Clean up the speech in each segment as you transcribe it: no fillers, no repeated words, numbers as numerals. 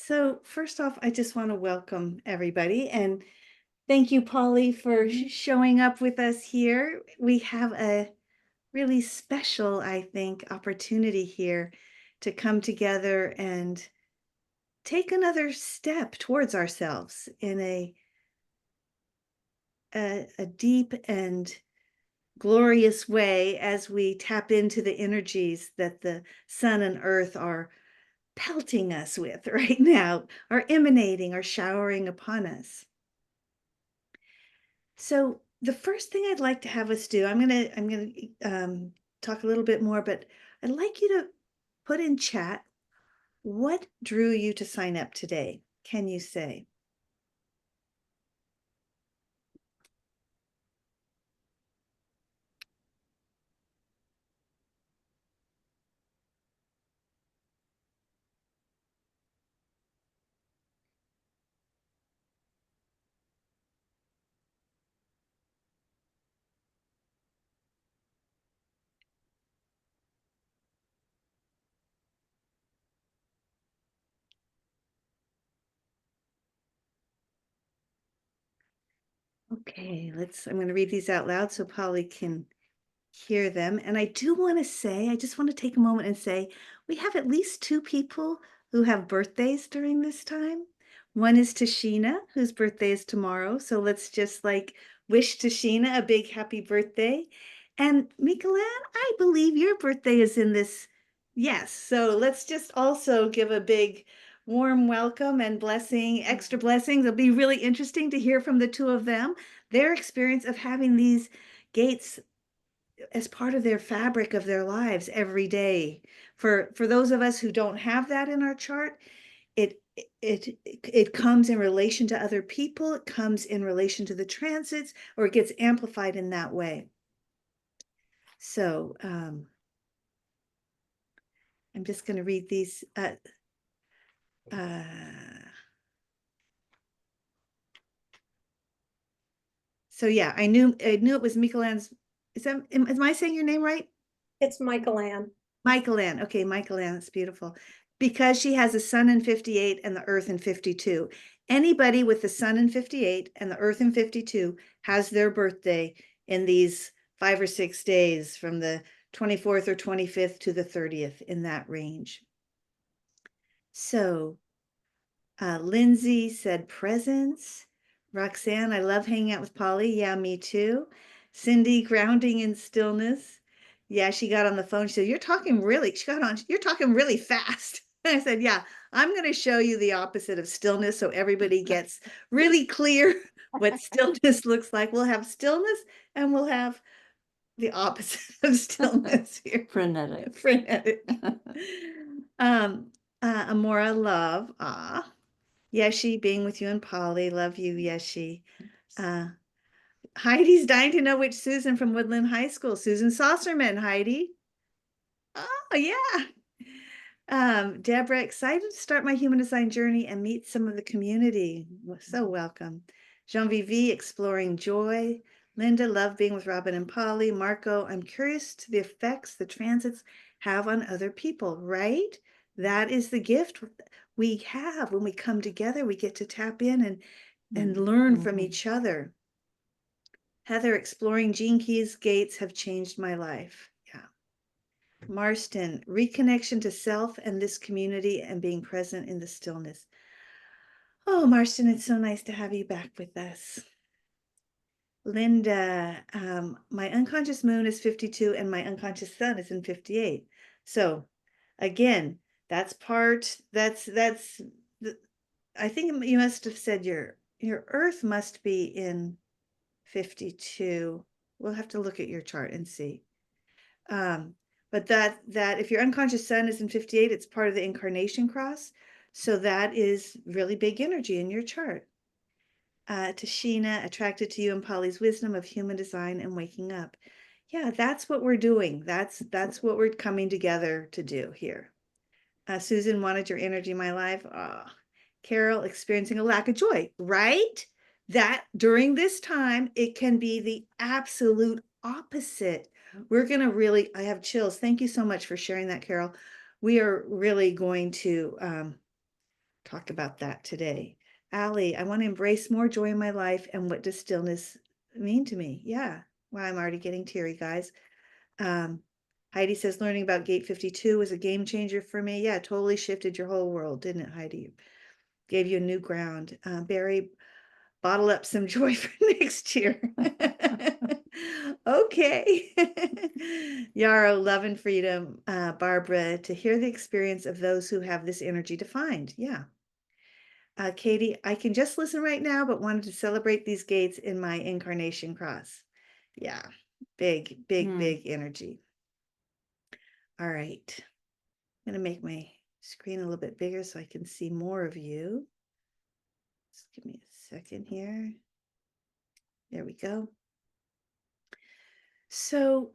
So first off, I just want to welcome everybody and thank you, Polly, for showing up with us here. We have a really special, I think, opportunity here to come together and take another step towards ourselves in a deep and glorious way as we tap into the energies that the sun and earth are pelting us with right now, are emanating or showering upon us. So the first thing I'd like to have us do, I'm gonna talk a little bit more, but I'd like you to put in chat what drew you to sign up today. Can you say? Okay, I'm going to read these out loud so Polly can hear them. And I do want to say, I just want to take a moment and say, we have at least two people who have birthdays during this time. One is Tashina, whose birthday is tomorrow. So let's just wish Tashina a big happy birthday. And Mikalan, I believe your birthday is in this. Yes. So let's just also give a big warm welcome and extra blessings. It'll be really interesting to hear from the two of them, their experience of having these gates as part of their fabric of their lives every day. For those of us who don't have that in our chart, it comes in relation to other people, it comes in relation to the transits, or it gets amplified in that way. So I'm just going to read these. So yeah, I knew it was Mikalan's. Am I saying your name right? It's Michael Ann. Michael Ann. Okay, Michael Ann. It's beautiful. Because she has a sun in 58 and the earth in 52. Anybody with the sun in 58 and the earth in 52 has their birthday in these 5 or 6 days from the 24th or 25th to the 30th, in that range. So Lindsay said presence. Roxanne, I love hanging out with Polly. Yeah, me too. Cindy, grounding in stillness. Yeah, she got on the phone. She said, you're talking really fast. I said, yeah, I'm going to show you the opposite of stillness so everybody gets really clear what stillness looks like. We'll have stillness and we'll have the opposite of stillness here. Frenetic. Amora, love. Yeshi, being with you and Polly. Love you, Yeshi. Heidi's dying to know which Susan from Woodland High School. Susan Saucerman, Heidi. Oh, yeah. Deborah, excited to start my human design journey and meet some of the community. So welcome. Jean Vivi, exploring joy. Linda, love being with Robin and Polly. Marco, I'm curious to the effects the transits have on other people, right? That is the gift we have when we come together. We get to tap in and learn from each other. Heather, exploring Gene Key's gates have changed my life. Yeah. Marston, reconnection to self and this community and being present in the stillness. Oh, Marston, it's so nice to have you back with us. Linda, my unconscious moon is 52 and my unconscious sun is in 58. So again, I think you must have said your earth must be in 52. We'll have to look at your chart and see. But that if your unconscious sun is in 58, it's part of the incarnation cross. So that is really big energy in your chart. Tashina, attracted to you and Polly's wisdom of human design and waking up. Yeah, that's what we're doing. That's what we're coming together to do here. Susan, wanted your energy in my life. Carol, experiencing a lack of joy, right? That during this time, it can be the absolute opposite. We're going to I have chills. Thank you so much for sharing that, Carol. We are really going to talk about that today. Allie, I want to embrace more joy in my life. And what does stillness mean to me? Yeah. Well, I'm already getting teary, guys. Heidi says learning about Gate 52 was a game changer for me. Yeah, totally shifted your whole world, didn't it, Heidi? Gave you a new ground. Barry, bottle up some joy for next year. Okay. Yarrow, love and freedom. Barbara, to hear the experience of those who have this energy defined. Yeah. Katie, I can just listen right now, but wanted to celebrate these gates in my incarnation cross. Yeah. Big, big, big energy. All right. I'm going to make my screen a little bit bigger so I can see more of you. Just give me a second here. There we go. So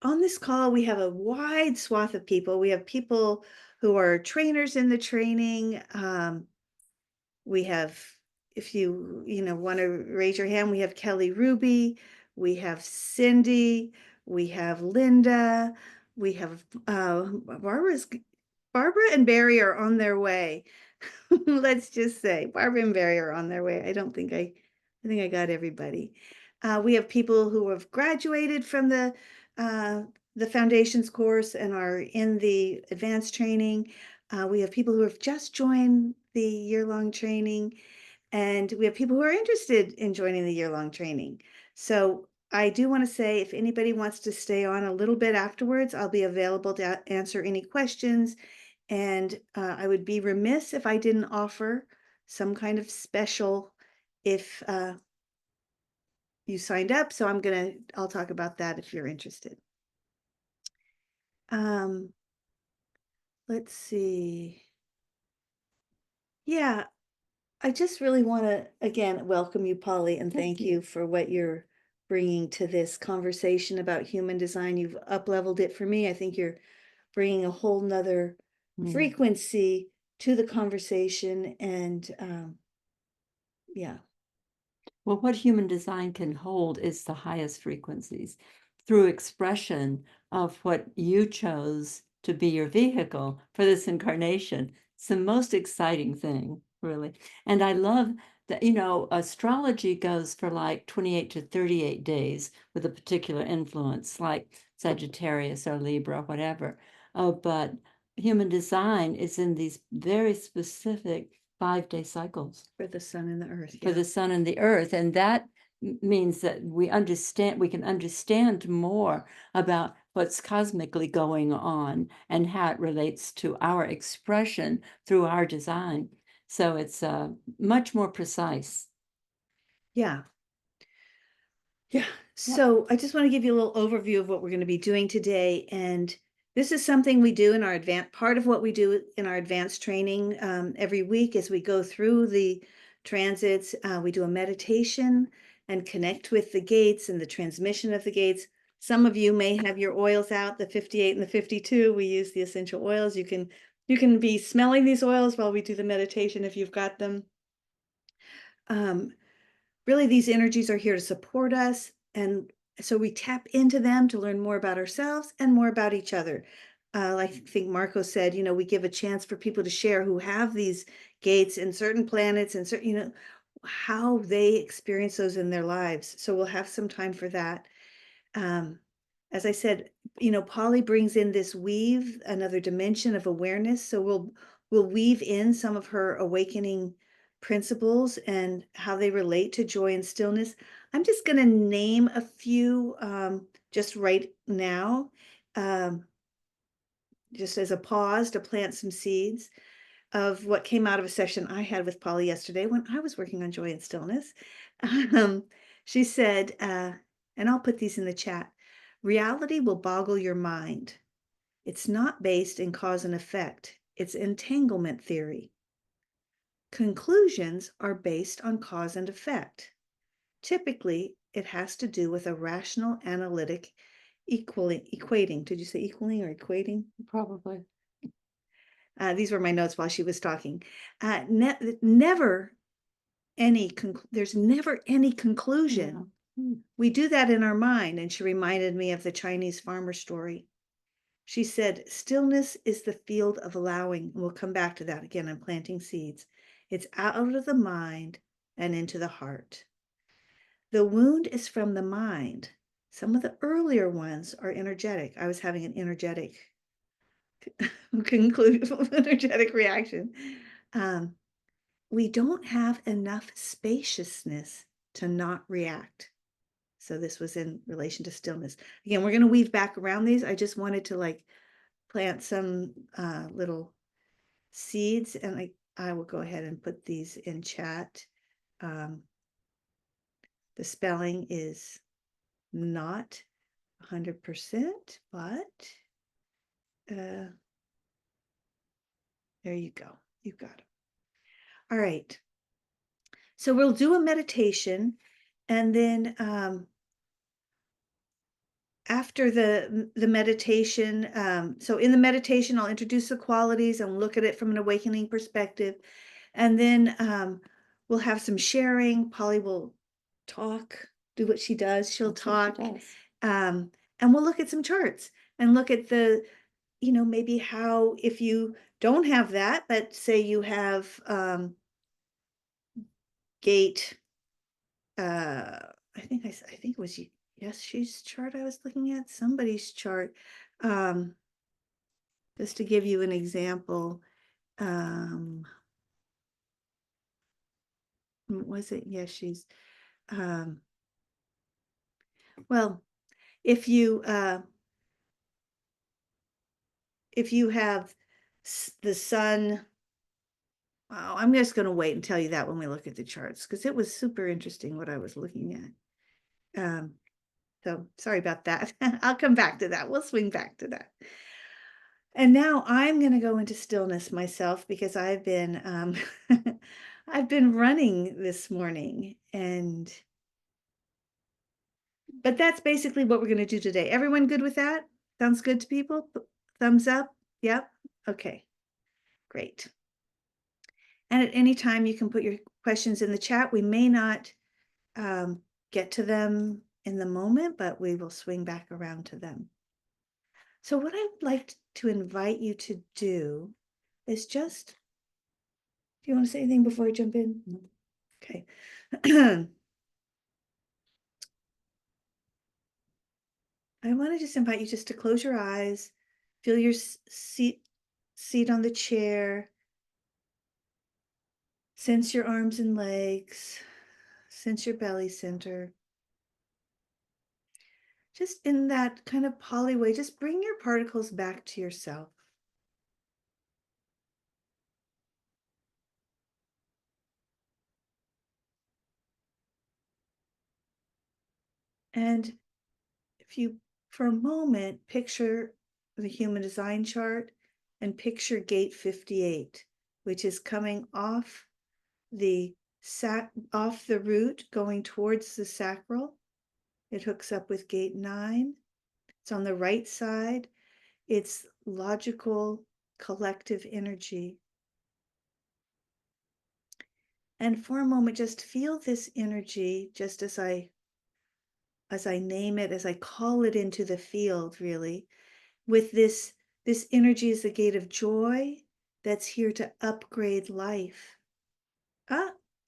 on this call, we have a wide swath of people. We have people who are trainers in the training. We have, if you want to raise your hand, we have Kelly Ruby, we have Cindy, we have Linda, we have Barbara and Barry are on their way. Let's just say Barbara and Barry are on their way. I think I got everybody. We have people who have graduated from the foundations course and are in the advanced training. We have people who have just joined the year-long training, and we have people who are interested in joining the year-long training. So I do want to say, if anybody wants to stay on a little bit afterwards, I'll be available to answer any questions. And I would be remiss if I didn't offer some kind of special if you signed up. So I'll talk about that if you're interested. Let's see. Yeah, I just really want to, again, welcome you, Pali, and thank you for what you're bringing to this conversation about human design. You've up-leveled it for me. I think you're bringing a whole nother frequency to the conversation. And yeah. Well, what human design can hold is the highest frequencies through expression of what you chose to be your vehicle for this incarnation. It's the most exciting thing, really. And I love that, astrology goes for like 28 to 38 days with a particular influence, like Sagittarius or Libra, whatever. But human design is in these very specific 5-day cycles For the sun and the earth. for the sun and the earth. And that means that we can understand more about what's cosmically going on and how it relates to our expression through our design. So it's much more precise. Yeah. Yeah. So I just want to give you a little overview of what we're going to be doing today. And this is something we do in our part of what we do in our advanced training every week as we go through the transits. We do a meditation and connect with the gates and the transmission of the gates. Some of you may have your oils out, the 58 and the 52. We use the essential oils. You can be smelling these oils while we do the meditation if you've got them. Really, these energies are here to support us. And so we tap into them to learn more about ourselves and more about each other. Like I think Marco said, we give a chance for people to share who have these gates in certain planets and certain, how they experience those in their lives. So we'll have some time for that. As I said, Pali brings in this weave, another dimension of awareness. So we'll weave in some of her awakening principles and how they relate to joy and stillness. I'm just going to name a few just right now, just as a pause to plant some seeds of what came out of a session I had with Pali yesterday when I was working on joy and stillness. She said, and I'll put these in the chat, reality will boggle your mind. It's not based in cause and effect. It's entanglement theory. Conclusions are based on cause and effect. Typically, it has to do with a rational analytic equating. Did you say equaling or equating? Probably. These were my notes while she was talking. There's never any conclusion. Yeah. We do that in our mind. And she reminded me of the Chinese farmer story. She said, stillness is the field of allowing. And we'll come back to that again. I'm planting seeds. It's out of the mind and into the heart. The wound is from the mind. Some of the earlier ones are energetic. I was having an energetic energetic reaction. We don't have enough spaciousness to not react. So this was in relation to stillness. Again, we're going to weave back around these. I just wanted to like plant some little seeds, and I will go ahead and put these in chat. The spelling is not 100%, but there you go. You got it. All right. So we'll do a meditation, and then after the meditation, so in the meditation, I'll introduce the qualities and look at it from an awakening perspective. And then we'll have some sharing. Polly will talk, do what she does. She'll That's what talk. she does. And we'll look at some charts and look at the, maybe how, if you don't have that, but say you have gate, I think it was she's chart I was looking at, somebody's chart. Just to give you an example, was it? Yes, she's, well, if you have the sun, oh, I'm just going to wait and tell you that when we look at the charts, because it was super interesting what I was looking at. So sorry about that. I'll come back to that. We'll swing back to that. And now I'm going to go into stillness myself, because I've been I've been running this morning, but that's basically what we're going to do today. Everyone good with that? Sounds good to people? Thumbs up? Yep. Okay. Great. And at any time you can put your questions in the chat. We may not get to them in the moment, but we will swing back around to them. So what I would like to invite you to do is just, do you want to say anything before I jump in? No. Okay. I want to just invite you just to close your eyes, feel your seat on the chair, sense your arms and legs, sense your belly center. Just in that kind of Pali way, just bring your particles back to yourself. And if you, for a moment, picture the human design chart and picture gate 58, which is coming off the root going towards the sacral. It hooks up with gate 9. It's on the right side. It's logical, collective energy. And for a moment, just feel this energy, just as I name it, as I call it into the field, really, with this energy is the gate of joy that's here to upgrade life.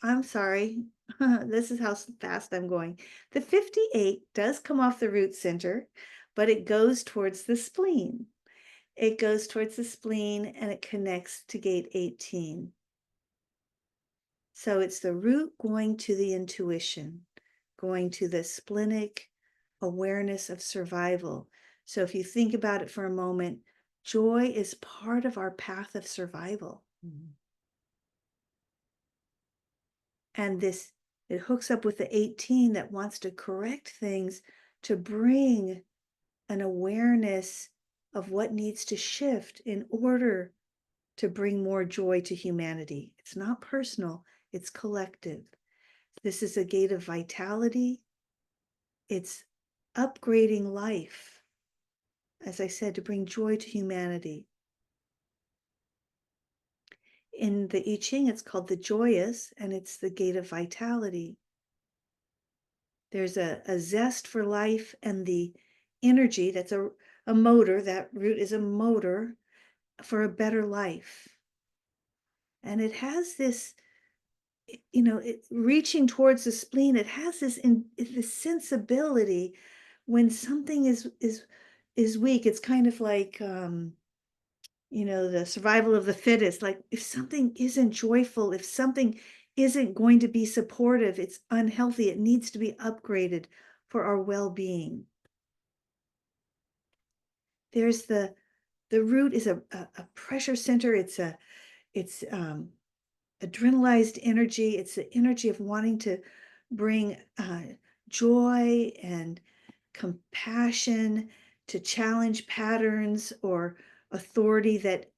I'm sorry. This is how fast I'm going. The 58 does come off the root center, but it goes towards the spleen. It goes towards the spleen and it connects to gate 18. So it's the root going to the intuition, going to the splenic awareness of survival. So if you think about it for a moment, joy is part of our path of survival. Mm-hmm. And it hooks up with the 18 that wants to correct things, to bring an awareness of what needs to shift in order to bring more joy to humanity. It's not personal, it's collective. This is a gate of vitality. It's upgrading life, as I said, to bring joy to humanity. In the I Ching, it's called the joyous, and it's the gate of vitality. There's a zest for life and the energy that's a motor. That root is a motor for a better life. And it has this, reaching towards the spleen, it has this sensibility when something is weak. It's kind of like the survival of the fittest. Like if something isn't joyful, if something isn't going to be supportive, it's unhealthy. It needs to be upgraded for our well-being. There's the root is a pressure center. It's adrenalized energy. It's the energy of wanting to bring joy and compassion, to challenge patterns or authority that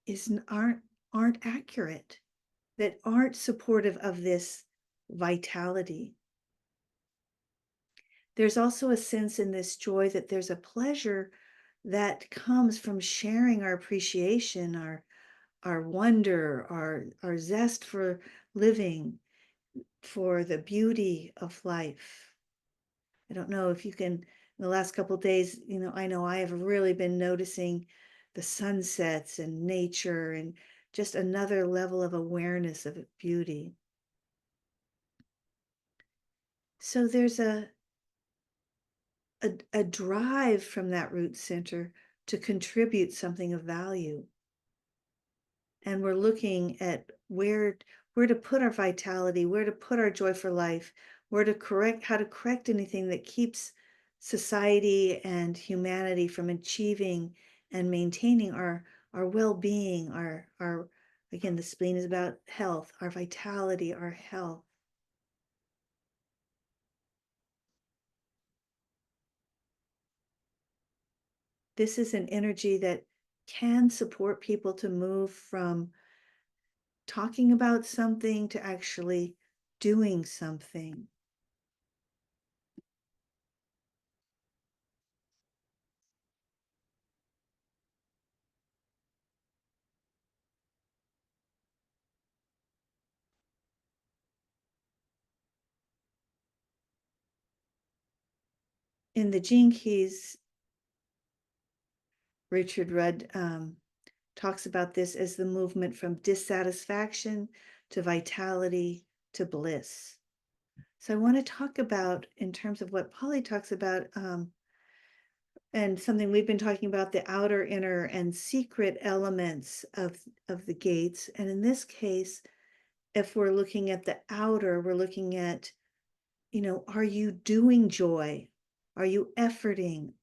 aren't accurate, that aren't supportive of this vitality. There's also a sense in this joy that there's a pleasure that comes from sharing our appreciation, our wonder, our zest for living, for the beauty of life. I don't know if you can, in the last couple of days, I know I have really been noticing the sunsets and nature and just another level of awareness of beauty. So there's a drive from that root center to contribute something of value. And we're looking at where to put our vitality, where to put our joy for life, how to correct anything that keeps society and humanity from achieving and maintaining our well-being, our again, the spleen is about health, our vitality, our health. This is an energy that can support people to move from talking about something to actually doing something. In the Gene Keys, Richard Rudd talks about this as the movement from dissatisfaction to vitality to bliss. So I want to talk about, in terms of what Pali talks about, and something we've been talking about, the outer, inner, and secret elements of the gates. And in this case, if we're looking at the outer, we're looking at, are you doing joy? Are you efforting?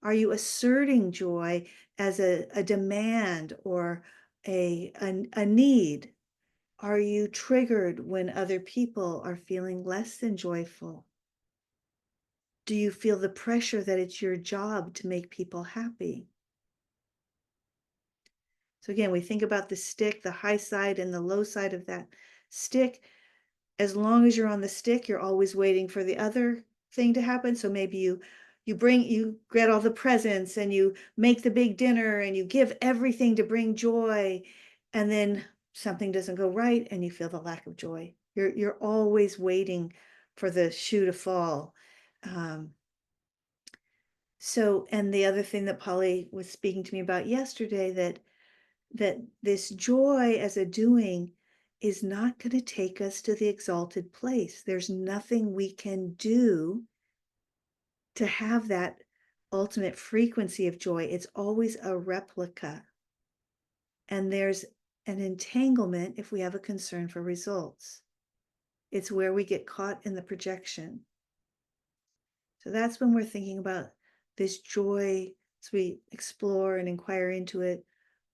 Are you asserting joy as a demand or a need? Are you triggered when other people are feeling less than joyful? Do you feel the pressure that it's your job to make people happy? So again, we think about the stick, the high side and the low side of that stick. As long as you're on the stick, you're always waiting for the other thing to happen. So maybe you get all the presents and you make the big dinner and you give everything to bring joy, and then something doesn't go right and you feel the lack of joy. You're always waiting for the shoe to fall. And the other thing that Polly was speaking to me about yesterday, that this joy as a doing is not going to take us to the exalted place. There's nothing we can do to have that ultimate frequency of joy. It's always a replica. And there's an entanglement if we have a concern for results. It's where we get caught in the projection. So that's when we're thinking about this joy, as we explore and inquire into it,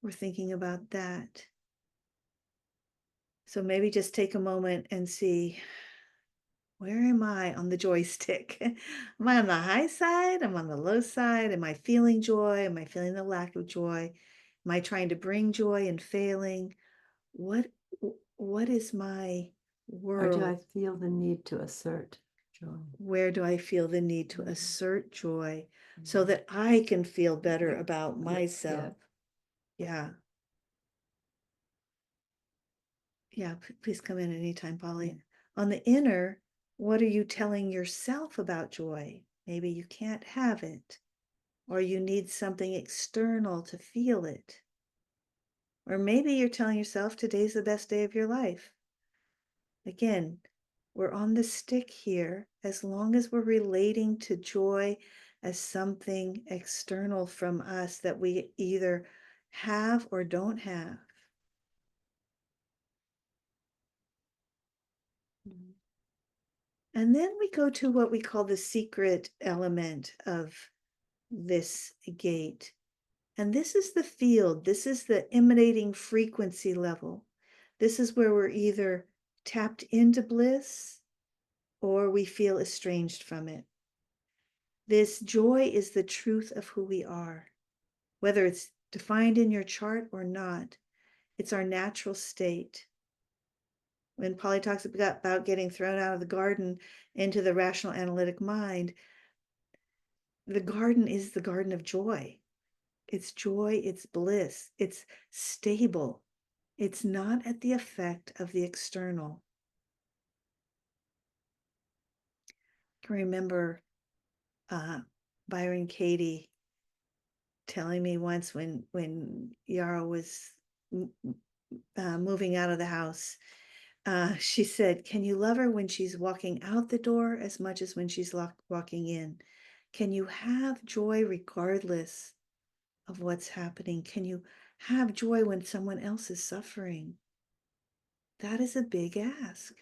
we're thinking about that. So maybe just take a moment and see, where am I on the joystick? Am I on the high side? Am I on the low side? Am I feeling joy? Am I feeling the lack of joy? Am I trying to bring joy and failing? What is my Or do I world? feel the need to assert joy? Where do I feel the need to assert joy so that I can feel better about myself? Yeah. Yeah, please come in anytime, Polly. On the inner, what are you telling yourself about joy? Maybe you can't have it. or you need something external to feel it. Or maybe you're telling yourself today's the best day of your life. Again, we're on the stick here as long as we're relating to joy as something external from us that we either have or don't have. And then we go to what we call the secret element of this gate. And this is the field, this is the emanating frequency level. This is where we're either tapped into bliss or we feel estranged from it. This joy is the truth of who we are, whether it's defined in your chart or not. It's our natural state. When Pali talks about getting thrown out of the garden into the rational analytic mind, the garden is the garden of joy. It's joy, it's bliss, it's stable. It's not at the effect of the external. I can remember Byron Katie telling me once when Yara was moving out of the house, she said, can you love her when she's walking out the door as much as when she's walking in? Can you have joy regardless of what's happening? Can you have joy when someone else is suffering? That is a big ask.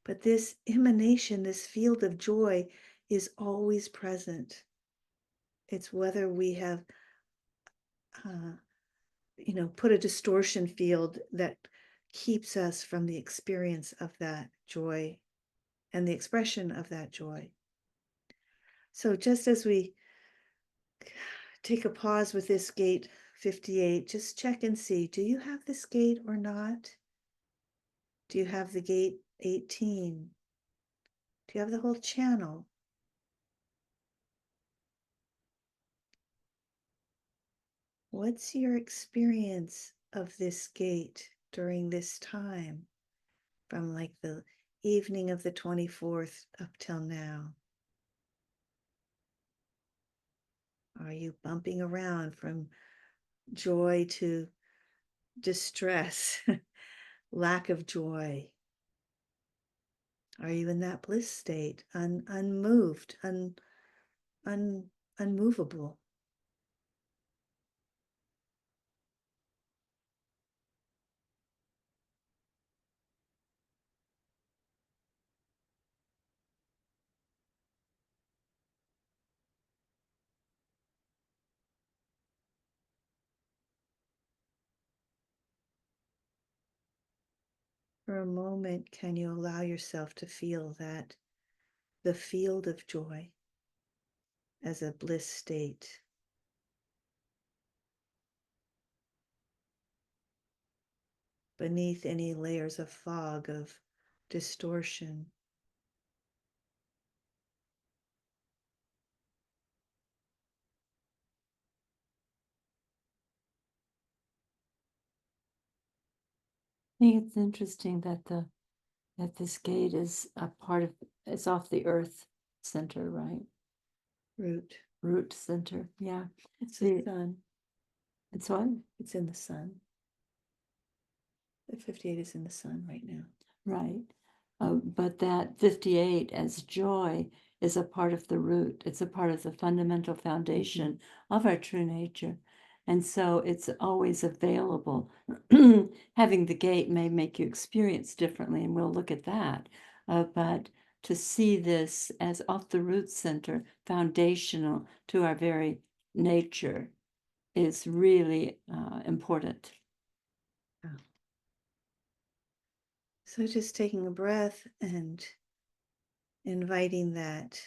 But this emanation, this field of joy is always present. It's whether we have, put a distortion field that keeps us from the experience of that joy and the expression of that joy. So just as we take a pause with this gate 58, just check and see, do you have this gate or not? Do you have the gate 18? Do you have the whole channel? What's your experience of this gate during this time from like the evening of the 24th up till now? Are you bumping around from joy to distress, lack of joy? Are you in that bliss state, unmoved, unmovable? For a moment, can you allow yourself to feel that the field of joy as a bliss state? Beneath any layers of fog of distortion. I think it's interesting that this gate is a part of, it's off the earth center, right? Root center, yeah. It's the sun. It's what? It's in the sun. The 58 is in the sun right now. Right. But that 58 as joy is a part of the root. It's a part of the fundamental foundation of our true nature. And so it's always available. Having the gate may make you experience differently, and we'll look at that. But to see this as off the root center, foundational to our very nature, is really important. So just taking a breath and inviting that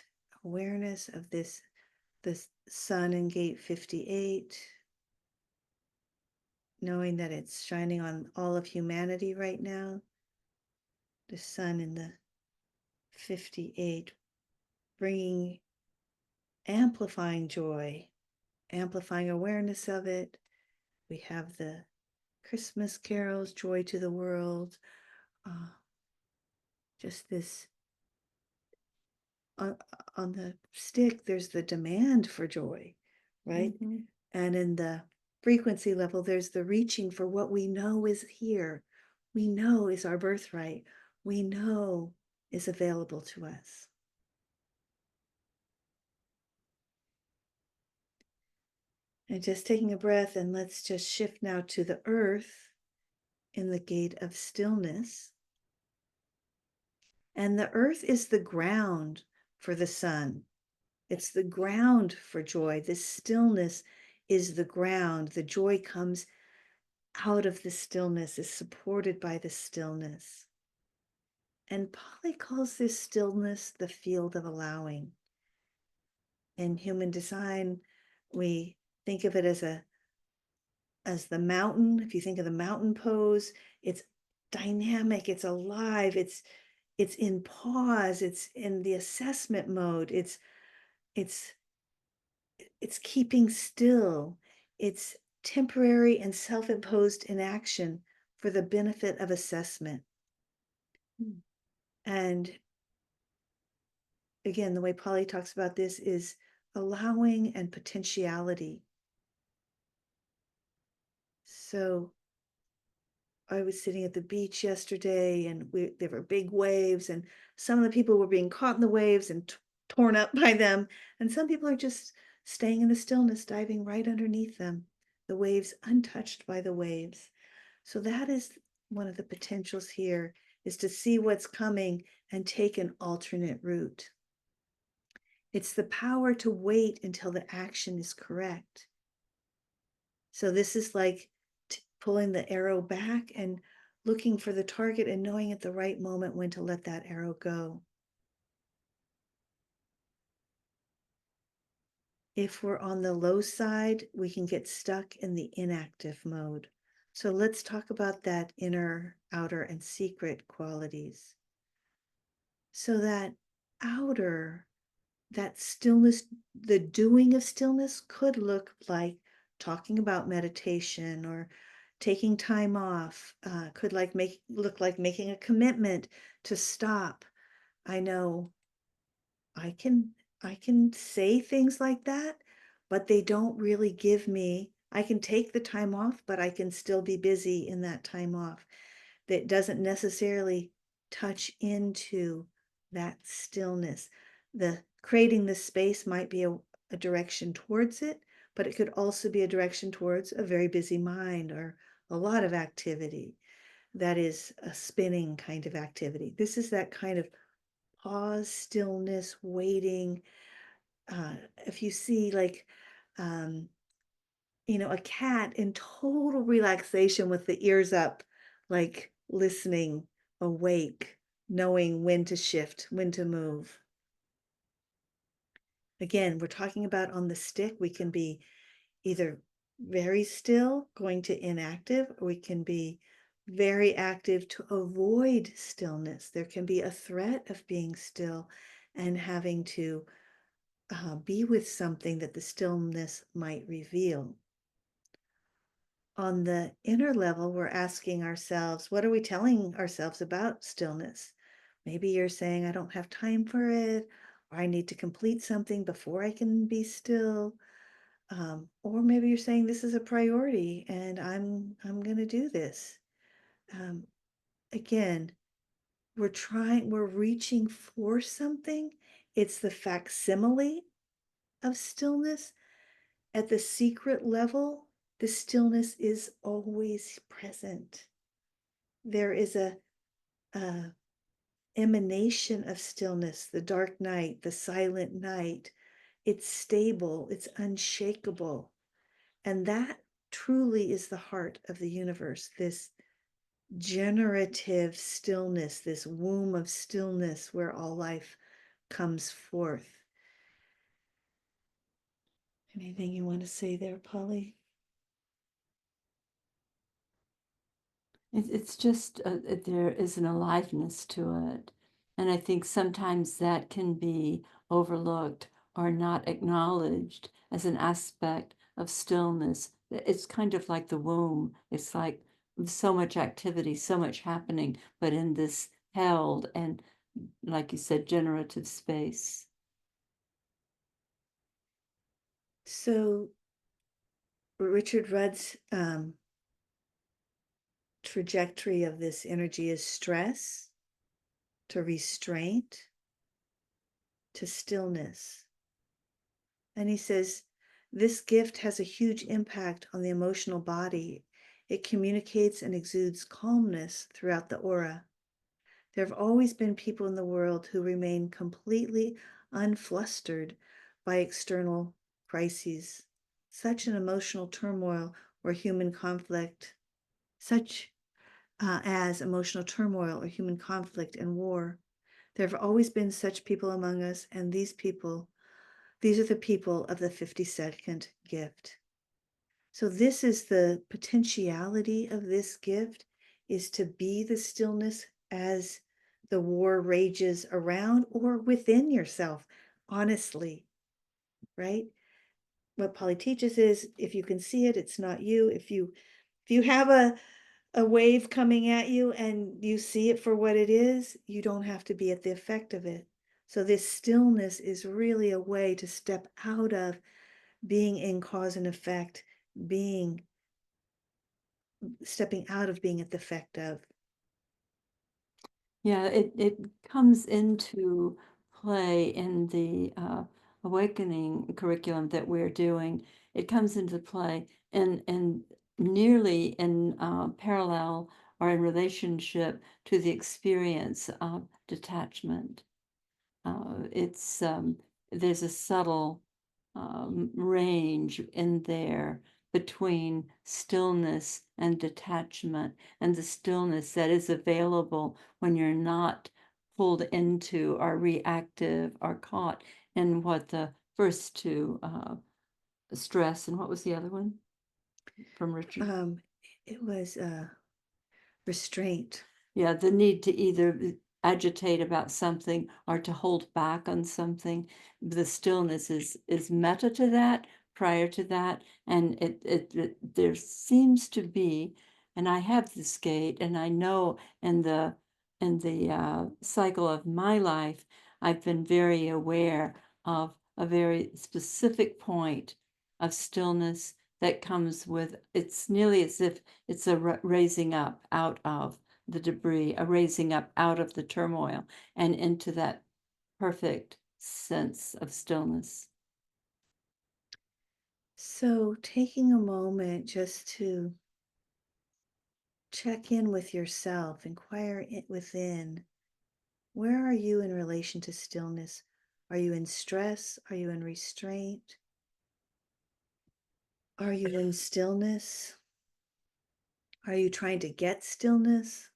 awareness of this sun in gate 58, knowing that it's shining on all of humanity right now. The sun in the 58, bringing, amplifying joy, amplifying awareness of it. We have the Christmas carols, joy to the world, just this on on the stick, there's the demand for joy, right? Mhm. And in the frequency level, there's the reaching for what we know is here. We know is our birthright. We know is available to us. And just taking a breath, and let's just shift now to the earth in the gate of stillness. And the earth is the ground for the sun. It's the ground for joy. This stillness is the ground. The joy comes out of the stillness, is supported by the stillness. And Pali calls this stillness the field of allowing. In human design, we think of it as the mountain. If you think of the mountain pose, it's dynamic, it's alive, it's in pause, it's in the assessment mode, it's it's keeping still, it's temporary and self-imposed inaction for the benefit of assessment. Mm. And again, the way Polly talks about this is allowing and potentiality. So I was sitting at the beach yesterday, and there were big waves, and some of the people were being caught in the waves and torn up by them. And some people are just staying in the stillness, diving right underneath them, the waves untouched by the waves. So that is one of the potentials here, is to see what's coming and take an alternate route. It's the power to wait until the action is correct. So this is like pulling the arrow back and looking for the target and knowing at the right moment when to let that arrow go. If we're on the low side, we can get stuck in the inactive mode. So let's talk about that inner, outer, and secret qualities. So that outer, that stillness, the doing of stillness could look like talking about meditation or taking time off, could look like making a commitment to stop. I know I can I can say things like that, but they don't really give me, I can take the time off, but I can still be busy in that time off. That doesn't necessarily touch into that stillness. The creating the space might be a direction towards it, but it could also be a direction towards a very busy mind or a lot of activity. That is a spinning kind of activity. This is that kind of pause, stillness, waiting. If you see like, um, a cat in total relaxation with the ears up, like listening, awake, knowing when to shift, when to move. Again, we're talking about on the stick, we can be either very still, going to inactive, or we can be very active to avoid stillness. There can be a threat of being still and having to be with something that the stillness might reveal. On the inner level, we're asking ourselves, what are we telling ourselves about stillness? Maybe you're saying, I don't have time for it, or I need to complete something before I can be still. Or maybe you're saying this is a priority and I'm going to do this. Um, Again, we're reaching for something. It's the facsimile of stillness. At the secret level, the stillness is always present. There is a emanation of stillness, the dark night, the silent night. It's stable, it's unshakable. And that truly is the heart of the universe, this generative stillness, this womb of stillness where all life comes forth. Anything you want to say there, Polly? It's just there is an aliveness to it. And I think sometimes that can be overlooked or not acknowledged as an aspect of stillness. It's kind of like the womb. It's like so much activity, so much happening, but in this held and, like you said, generative space. So Richard Rudd's trajectory of this energy is stress to restraint to stillness. And he says, this gift has a huge impact on the emotional body. It communicates and exudes calmness throughout the aura. There have always been people in the world who remain completely unflustered by external crises, such an emotional turmoil or human conflict, such as emotional turmoil or human conflict and war. There have always been such people among us, and these are the people of the 52nd gift. So this is the potentiality of this gift, is to be the stillness as the war rages around or within yourself, honestly, right? What Pali teaches is if you can see it, it's not you. If you have a wave coming at you and you see it for what it is, you don't have to be at the effect of it. So this stillness is really a way to step out of being in cause and effect, being stepping out of being at the effect of. Yeah, it comes into play in the awakening curriculum that we're doing. It comes into play and nearly in parallel or in relationship to the experience of detachment. It's there's a subtle range in there between stillness and detachment, and the stillness that is available when you're not pulled into or reactive or caught in what the first two stress, and what was the other one from Richard? It was restraint. Yeah, the need to either agitate about something or to hold back on something. The stillness is meta to that, prior to that, and it there seems to be, and I have this gate, and I know in the cycle of my life, I've been very aware of a very specific point of stillness that comes with, it's nearly as if it's a raising up out of the debris, a raising up out of the turmoil and into that perfect sense of stillness. So taking a moment just to check in with yourself, inquire it within. Where are you in relation to stillness? Are you in stress? Are you in restraint? Are you in stillness? Are you trying to get stillness?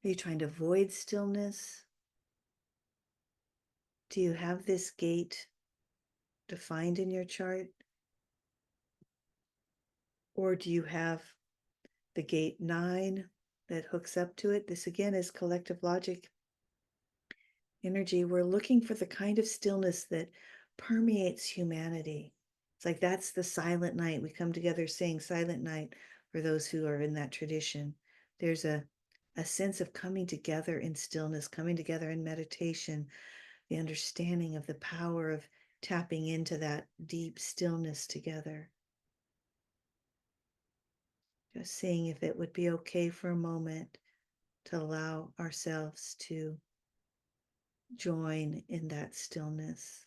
Are you trying to avoid stillness? Do you have this gate defined in your chart? Or do you have the gate 9 that hooks up to it? This again is collective logic energy. We're looking for the kind of stillness that permeates humanity. It's like that's the silent night. We come together saying silent night for those who are in that tradition. There's a sense of coming together in stillness, coming together in meditation, the understanding of the power of tapping into that deep stillness together. Just seeing if it would be okay for a moment to allow ourselves to join in that stillness.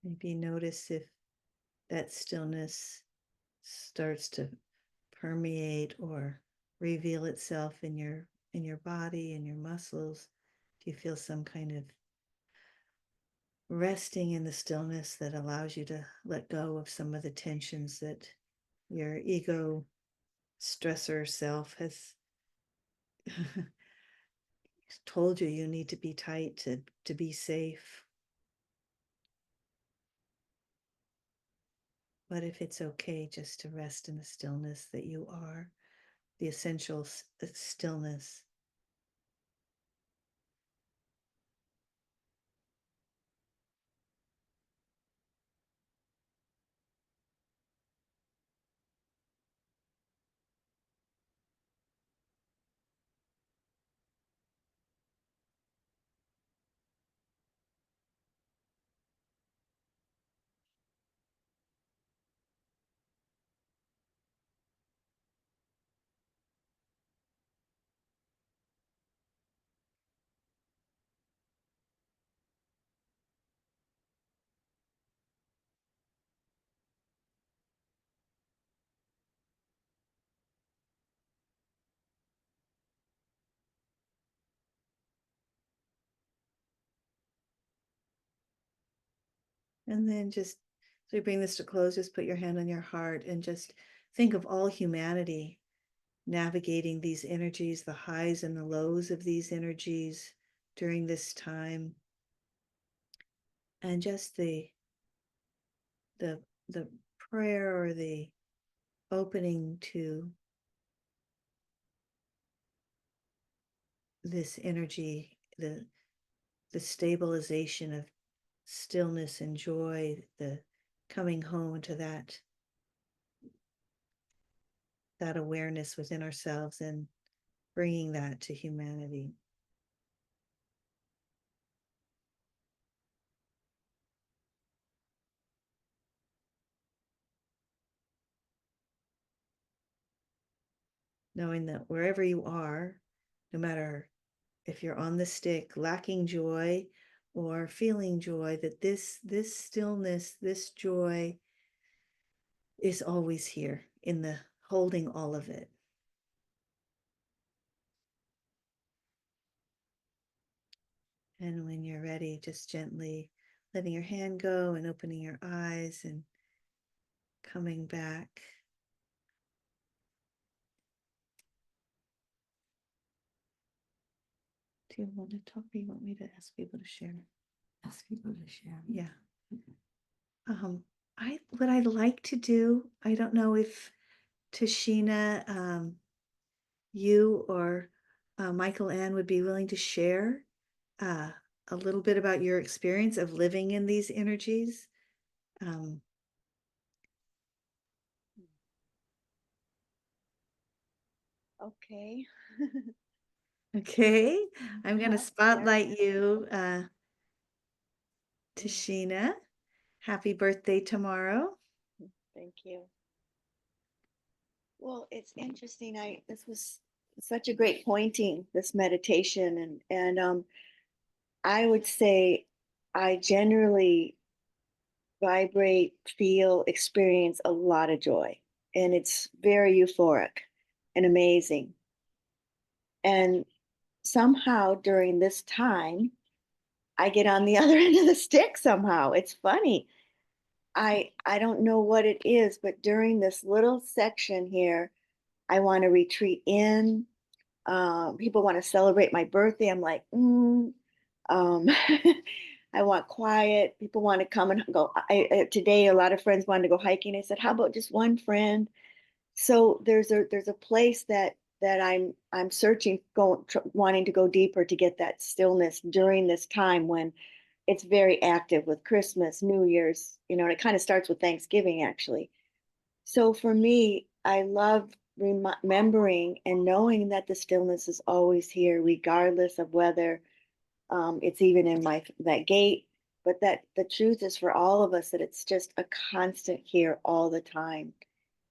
Maybe notice if that stillness starts to permeate or reveal itself in your body and your muscles. Do you feel some kind of resting in the stillness that allows you to let go of some of the tensions that your ego stressor self has told you you need to be tight to be safe? What if it's okay just to rest in the stillness that you are, the essential stillness? And then just, so you bring this to close, just put your hand on your heart and just think of all humanity navigating these energies, the highs and the lows of these energies during this time. And just the the prayer or the opening to this energy, the stabilization of stillness and joy, the coming home to that awareness within ourselves and bringing that to humanity. Knowing that wherever you are, no matter if you're on the stick lacking joy or feeling joy, that this stillness, this joy is always here in the holding all of it. And when you're ready, just gently letting your hand go and opening your eyes and coming back. Do you want to talk, or you want me to ask people to share? Ask people to share. Yeah. What I'd like to do, I don't know if Tashina, you or Michael Ann would be willing to share uh, a little bit about your experience of living in these energies. Um, Okay. okay, I'm going to spotlight Yeah. you, Tashina. Happy birthday tomorrow. Thank you. Well, it's interesting. This was such a great pointing, this meditation, and I would say I generally vibrate, feel, experience a lot of joy, and it's very euphoric and amazing. And somehow during this time, I get on the other end of the stick somehow. It's funny. I don't know what it is, but during this little section here, I want to retreat in. People want to celebrate my birthday. I'm like, um, I want quiet. People want to come and go. Today, a lot of friends wanted to go hiking. I said, how about just one friend? So there's a place that I'm searching, wanting to go deeper to get that stillness during this time when it's very active with Christmas, New Year's, and it kind of starts with Thanksgiving actually. So for me, I love remembering and knowing that the stillness is always here, regardless of whether it's even in my that gate. But that the truth is for all of us that it's just a constant here all the time,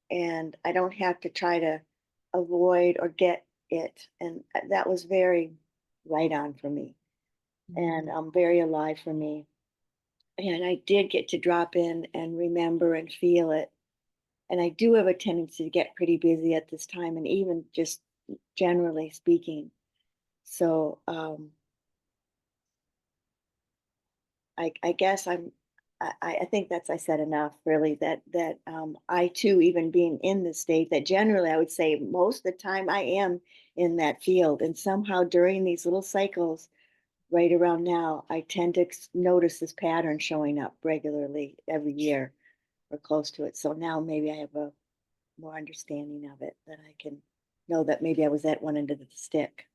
and I don't have to try to avoid or get it. And that was very right on for me, and very alive for me. and I did get to drop in and remember and feel it. And I do have a tendency to get pretty busy at this time, and even just generally speaking. So I guess I think that's, I said enough really, that I too, even being in the state, that generally I would say most of the time I am in that field, and somehow during these little cycles right around now, I tend to notice this pattern showing up regularly every year or close to it. So now maybe I have a more understanding of it, that I can know that maybe I was at one end of the stick.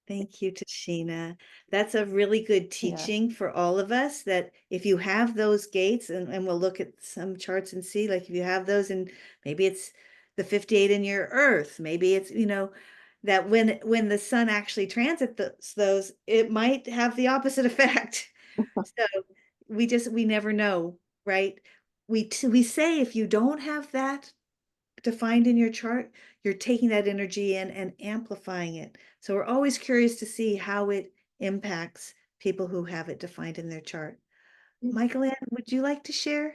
Thank you, Tashina. That's a really good Yeah. teaching for all of us, that if you have those gates, and we'll look at some charts and see, like if you have those, and maybe it's the 58 in your earth, maybe it's, that when the sun actually transits those, it might have the opposite effect. So we never know, right? We say if you don't have that defined in your chart, you're taking that energy in and amplifying it. So we're always curious to see how it impacts people who have it defined in their chart. Michael Ann, would you like to share?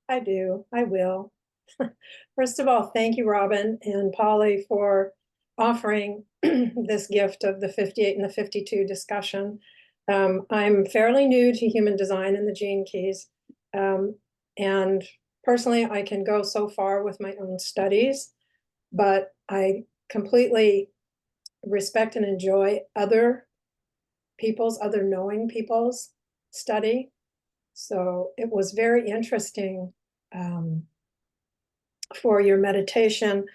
I do. I will. First of all, thank you, Robin and Polly, for offering this gift of the 58 and the 52 discussion. I'm fairly new to human design and the gene keys. And personally, I can go so far with my own studies, but I completely respect and enjoy other knowing people's study. So it was very interesting for your meditation.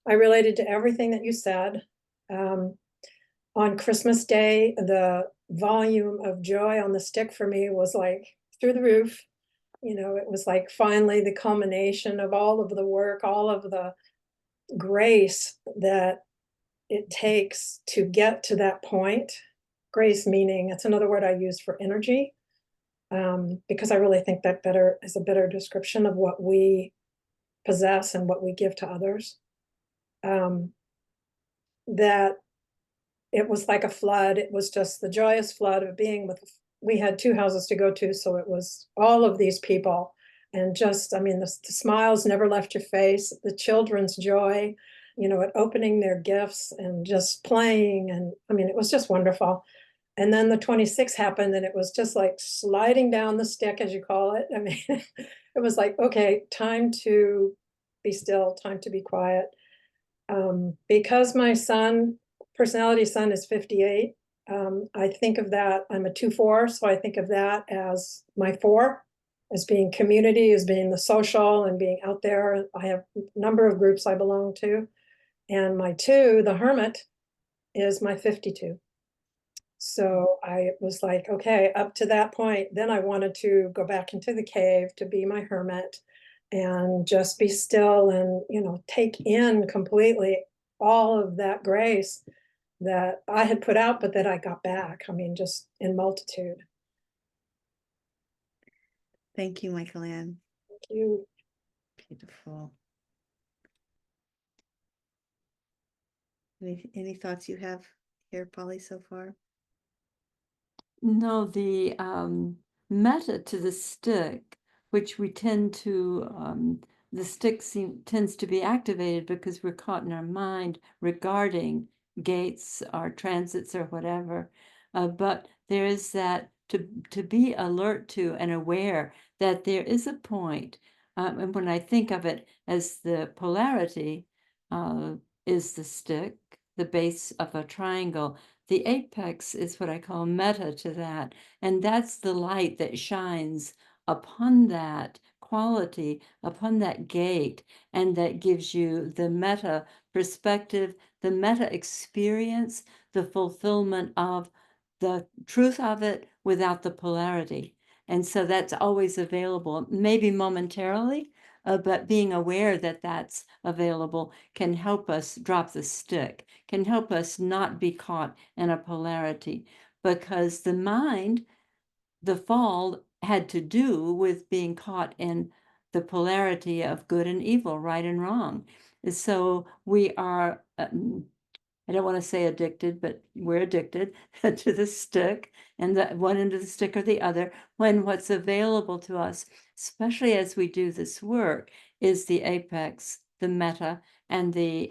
I related to everything that you said. On Christmas Day, the volume of joy on the stick for me was like through the roof. It was like finally the culmination of all of the work, all of the grace that it takes to get to that point. Grace meaning, it's another word I use for energy, because I really think that is a better description of what we possess and what we give to others. That it was like a flood. It was just the joyous flood of being with, we had 2 houses to go to, so it was all of these people. And just, I mean, the smiles never left your face, the children's joy, at opening their gifts and just playing. And I mean, it was just wonderful. And then the 26 happened, and it was just like sliding down the stick, as you call it. I mean, it was like, okay, time to be still, time to be quiet. Because my personality son is 58, I think of that, I'm a 2-4, so I think of that as my 4, as being community, as being the social and being out there. I have a number of groups I belong to. And my 2, the hermit, is my 52. So I was like, okay, up to that point, then I wanted to go back into the cave to be my hermit and just be still and, take in completely all of that grace that I had put out, but that I got back. I mean, just in multitude. Thank you, Michael Ann. Thank you. Beautiful. Any thoughts you have here, Polly, so far? No, the meta to the stick, which we tend to, the stick tends to be activated because we're caught in our mind regarding gates or transits or whatever. But there is that to be alert to and aware that there is a point. And when I think of it as the polarity is the stick, the base of a triangle. The apex is what I call meta to that. And that's the light that shines upon that quality, upon that gate, and that gives you the meta perspective, the meta experience, the fulfillment of the truth of it without the polarity. And so that's always available, maybe momentarily, but being aware that that's available can help us drop the stick, can help us not be caught in a polarity, because the mind, the fall had to do with being caught in the polarity of good and evil, right and wrong. So we are I don't want to say addicted, but we're addicted to the stick, and the one end of the stick or the other, when what's available to us, especially as we do this work, is the apex, the meta, and the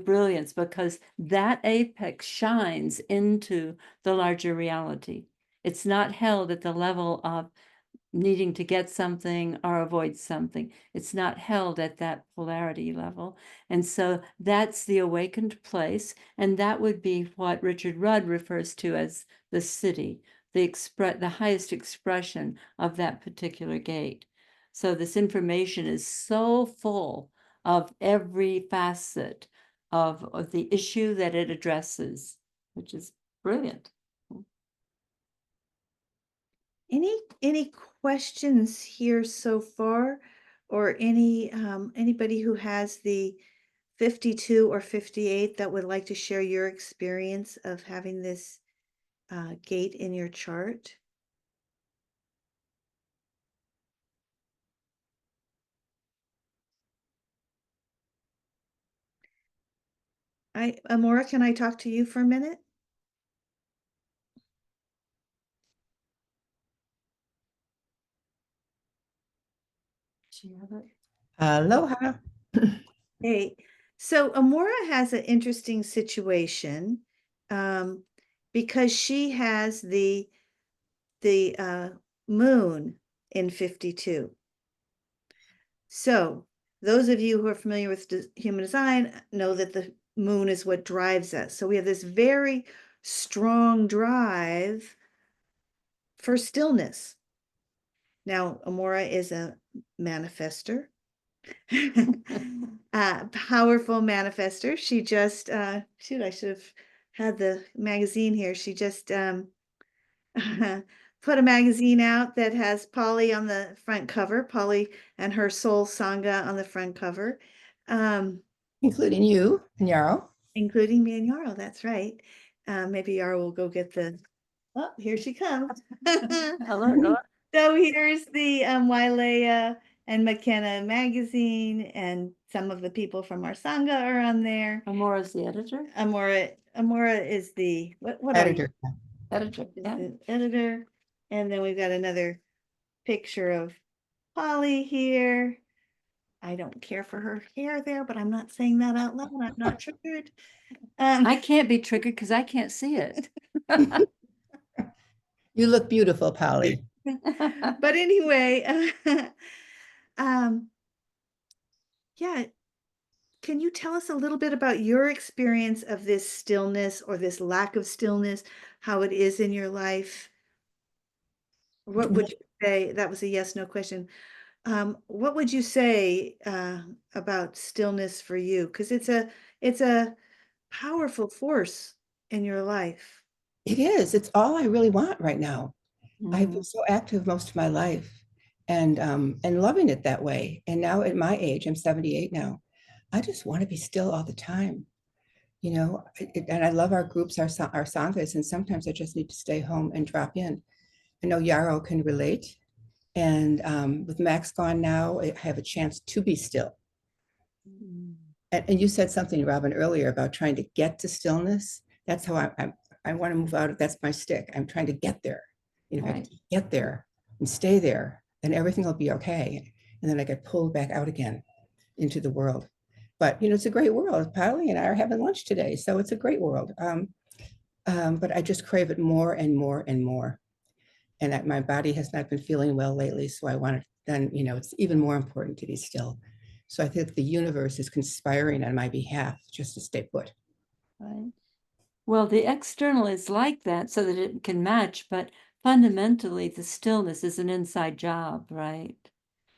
brilliance, because that apex shines into the larger reality. It's not held at the level of needing to get something or avoid something. It's not held at that polarity level. And so that's the awakened place. And that would be what Richard Rudd refers to as the city, the highest expression of that particular gate. So this information is so full of every facet of the issue that it addresses, which is brilliant. Any questions here so far, or anybody who has the 52 or 58 that would like to share your experience of having this gate in your chart? Amora, can I talk to you for a minute? Do you have it? Aloha. Hey, so Amora has an interesting situation because she has the moon in 52. So those of you who are familiar with human design know that the moon is what drives us. So we have this very strong drive for stillness. Now, Amora is a manifester. Powerful manifester. She just shoot, I should have had the magazine here. She just put a magazine out that has Pali on the front cover, Pali and her soul sangha on the front cover, Including you and Yarrow. including me and Yarrow. That's right. Maybe Yarrow will go get the. Oh, here she comes. Hello. So here's the Wailea and McKenna magazine, and some of the people from our sangha are on there. Amora's the editor? Amora is the what are you? Editor. Editor, Is yeah. the editor. And then we've got another picture of Polly here. I don't care for her hair there, but I'm not saying that out loud. I'm not triggered. I can't be triggered because I can't see it. You look beautiful, Pali. But anyway, yeah. Can you tell us a little bit about your experience of this stillness or this lack of stillness, how it is in your life? What would you say? That was a yes, no question. What would you say about stillness for you? Because it's a powerful force in your life. It is. It's all I really want right now. I've Mhm. been so active most of my life and loving it that way. And now at my age, I'm 78 now. I just want to be still all the time. You know, and I love our groups, our sanghas, and sometimes I just need to stay home and drop in. I know Yarrow can relate. And with Max gone now, I have a chance to be still. Mm. And you said something, Robin, earlier about trying to get to stillness. That's how I want to move out of, that's my stick. I'm trying to get there. You know, if I Right. can get there and stay there, then everything will be okay. And then I get pulled back out again into the world. But, you know, it's a great world. Pali and I are having lunch today, so it's a great world. But I just crave it more and more and more. And that my body has not been feeling well lately, so I want to, then, you know, it's even more important to be still. So I think the universe is conspiring on my behalf just to stay put. Right. Well, the external is like that so that it can match, but fundamentally the stillness is an inside job, right?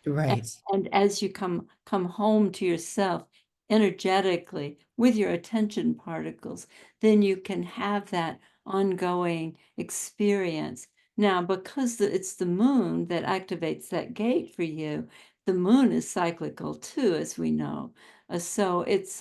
Right. And as you come home to yourself energetically with your attention particles, then you can have that ongoing experience. Now, because it's the moon that activates that gate for you, the moon is cyclical too, as we know. So it's,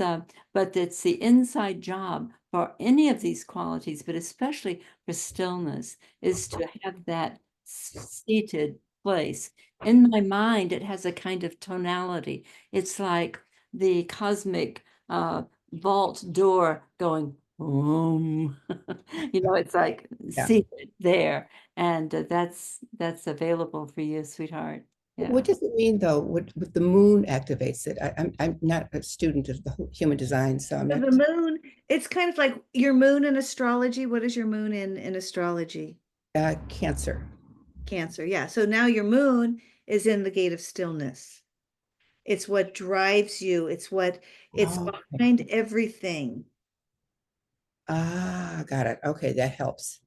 but it's the inside job for any of these qualities, but especially for stillness, is to have that seated place. In my mind, it has a kind of tonality. It's like the cosmic vault door going You know, it's like Yeah. secret there, and that's available for you, sweetheart. Yeah. What does it mean though? What the moon activates it? I'm not a student of the human design, so I'm So not. the moon, it's kind of like your moon in astrology. What is your moon in astrology? Cancer. Cancer. Yeah. So now your moon is in the gate of stillness. It's what drives you. It's Oh, okay. behind everything. Got it. Okay, that helps.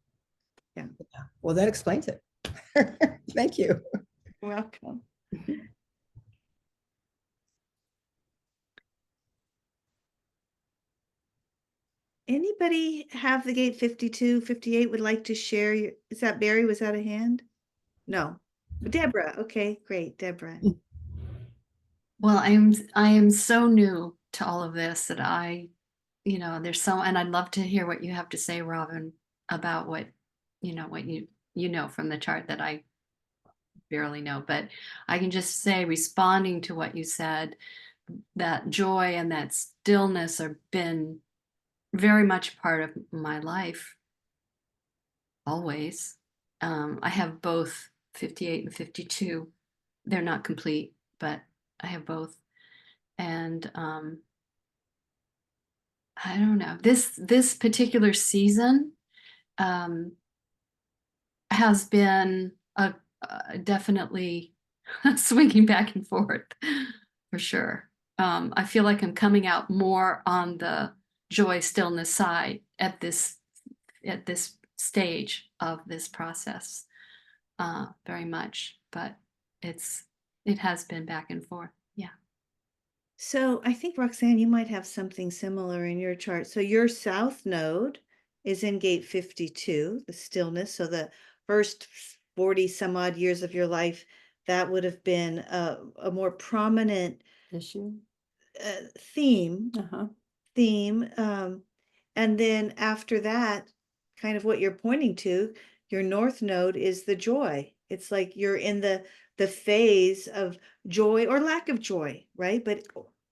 Yeah. Well, that explains it. Thank you. Welcome. Anybody have the gate 52, 58 would like to share your, is that Barry? Was that a hand? No. Deborah. Okay, great. Deborah. Well, I am so new to all of this that there's so, and I'd love to hear what you have to say, Robin, about what you know from the chart that I barely know. But I can just say, responding to what you said, that joy and that stillness have been very much part of my life always. I have both 58 and 52. They're not complete, but I have both. And I don't know. This particular season has been definitely swinging back and forth for sure. I feel like I'm coming out more on the joy stillness side at this stage of this process, very much. But it has been back and forth. Yeah. So I think Roxanne, you might have something similar in your chart. So your south node is in gate 52, the stillness. So the first 40 some odd years of your life, that would have been a more prominent Issue. theme. Uh-huh. And then after that, kind of what you're pointing to, your north node is the joy. It's like you're in the phase of joy or lack of joy, right?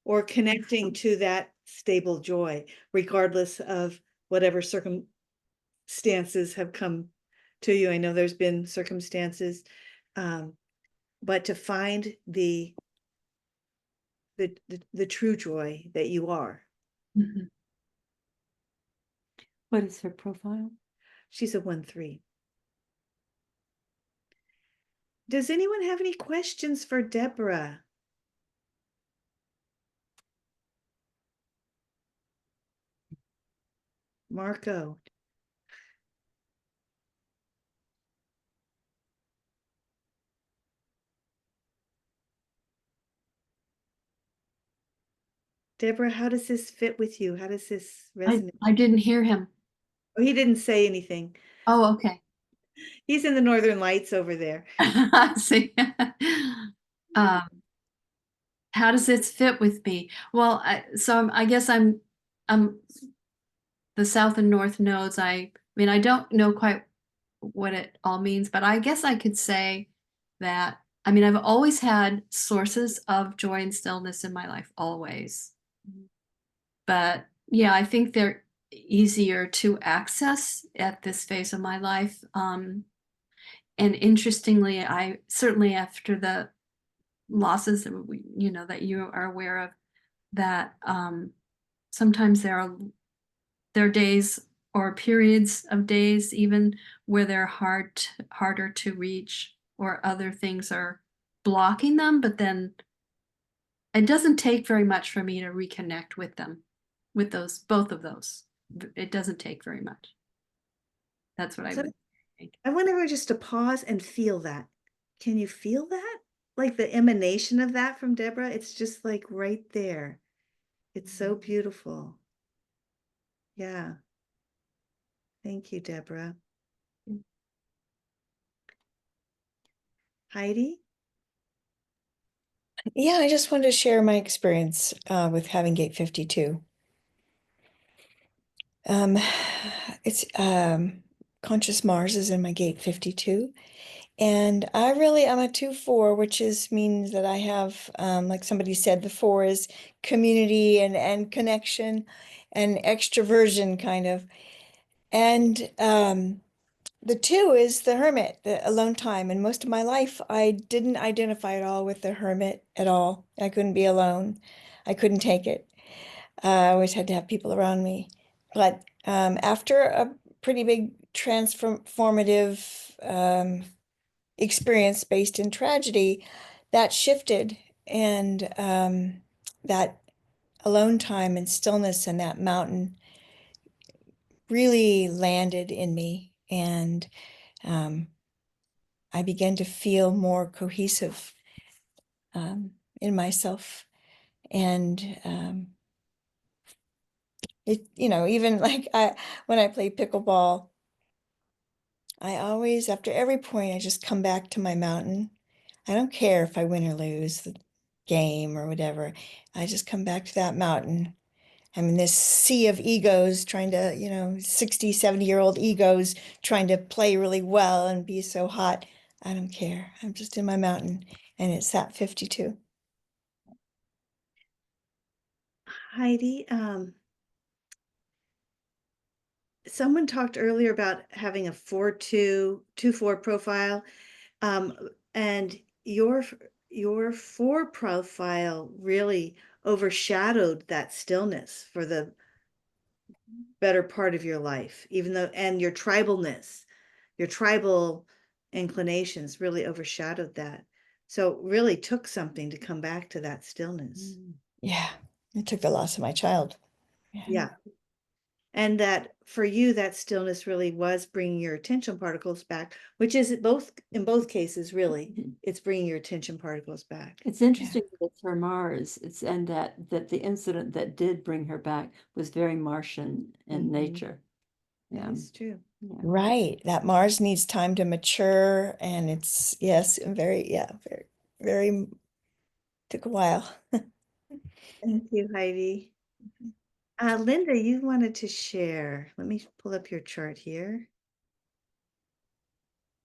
Or connecting to that stable joy, regardless of whatever circumstances have come to you. I know there's been circumstances, but to find the true joy that you are. Mhm. What is her profile? She's a 1-3. Does anyone have any questions for Deborah? Marco? Deborah, how does this fit with you? How does this resonate? I didn't hear him. Oh, he didn't say anything. Oh, okay. He's in the Northern Lights over there. I see. Um, how does this fit with me? Well, I guess I'm the south and north nodes. I mean, I don't know quite what it all means, but I guess I could say that, I mean, I've always had sources of joy and stillness in my life, always. But yeah, I think they're easier to access at this phase of my life. And interestingly, I certainly, after the losses that that you are aware of, that sometimes there are days or periods of days even where they're harder to reach, or other things are blocking them, but then it doesn't take very much for me to reconnect with them, with both of those. It doesn't take very much. That's what I So would think. I want everyone just to pause and feel that. Can you feel that? Like the emanation of that from Deborah? It's just like right there. It's so beautiful. Yeah. Thank you, Deborah. Heidi? Yeah, I just wanted to share my experience with having gate 52. It's conscious Mars is in my gate 52. And I'm a 2-4, which means that I have, like somebody said, the 4 is community and connection. and extroversion kind of. And the two is the hermit, the alone time. And most of my life, I didn't identify at all with the hermit at all. I couldn't be alone. I couldn't take it. I always had to have people around me. But after a pretty big transformative experience based in tragedy, that shifted. And that alone time and stillness and that mountain really landed in me. And I began to feel more cohesive in myself. And it, even like when I play pickleball, I always, after every point, I just come back to my mountain. I don't care if I win or lose the game or whatever. I just come back to that mountain. I'm in this sea of egos trying to, 60, 70-year-old egos trying to play really well and be so hot. I don't care. I'm just in my mountain, and it's at 52. Heidi, someone talked earlier about having a 4-2, 2-4 profile, and your 4 profile really overshadowed that stillness for the better part of your life, even though, and your tribalness, your tribal inclinations really overshadowed that. So it really took something to come back to that stillness. Yeah, it took the loss of my child. Yeah. And that for you, that stillness really was bringing your attention particles back, which is in both cases, really, it's bringing your attention particles back. It's interesting that it's her Mars. And that the incident that did bring her back was very Martian in nature. Yeah, it's true. Yeah. Right. That Mars needs time to mature, and it's, yes, very, very took a while. Thank you, Heidi. Linda, you wanted to share. Let me pull up your chart here.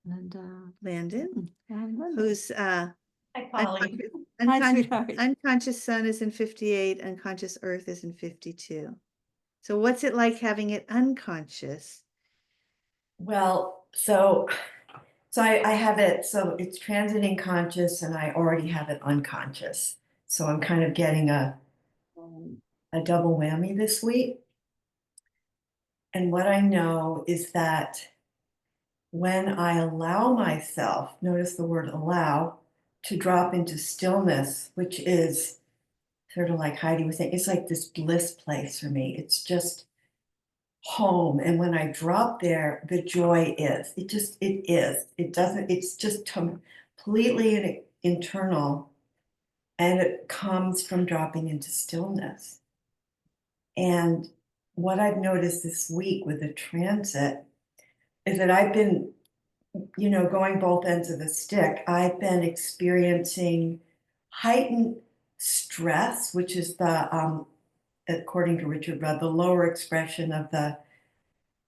And Landon, Linda. who's Hi, Polly. Hi, sweetheart. unconscious sun is in 58, unconscious earth is in 52. So what's it like having it unconscious? Well, so I have it, so it's transiting conscious and I already have it unconscious. So I'm kind of getting a double whammy this week. And what I know is that when I allow myself, notice the word allow, to drop into stillness, which is sort of like Heidi was saying, it's like this bliss place for me. It's just home. And when I drop there, the joy is. It is. It doesn't, it's just completely internal. And it comes from dropping into stillness. And what I've noticed this week with the transit is that I've been, going both ends of the stick. I've been experiencing heightened stress, which is the, according to Richard Rudd, the lower expression of the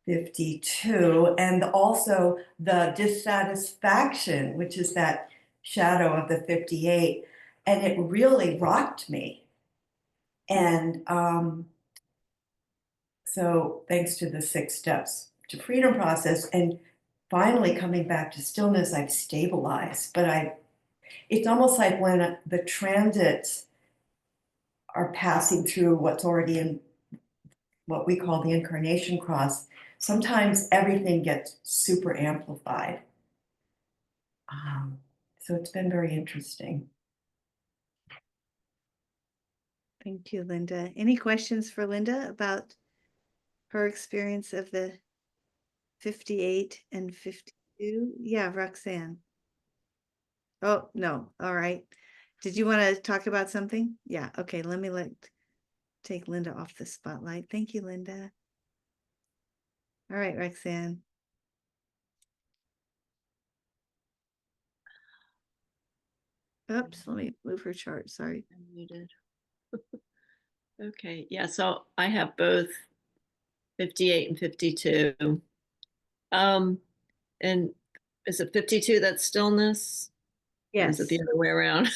52, and also the dissatisfaction, which is that shadow of the 58. And it really rocked me. And so thanks to the 6 steps to freedom process and finally coming back to stillness, I've stabilized. But it's almost like when the transits are passing through what's already in what we call the incarnation cross, sometimes everything gets super amplified. So it's been very interesting. Thank you, Linda. Any questions for Linda about her experience of the 58 and 52? Yeah, Roxanne. Oh, no. All right. Did you want to talk about something? Yeah. Okay. Let me take Linda off the spotlight. Thank you, Linda. All right, Roxanne. Oops, let me move her chart. Sorry. I'm muted. Okay, yeah, so I have both 58 and 52. And is it 52 that's stillness? Or is Yes. it the other way around?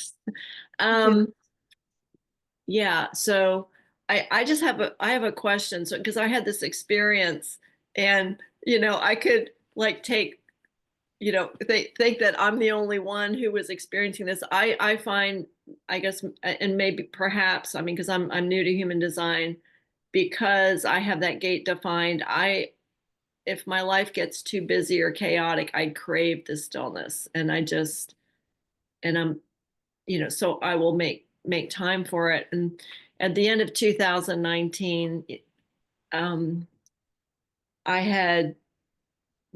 Yeah, so I just have I have a question. So, because I had this experience and, I could like take, they think that I'm the only one who was experiencing this. I find, I guess, and maybe perhaps, I mean, because I'm new to human design, because I have that gate defined, if my life gets too busy or chaotic, I crave the stillness, and I'm, so I will make time for it. And at the end of 2019, I had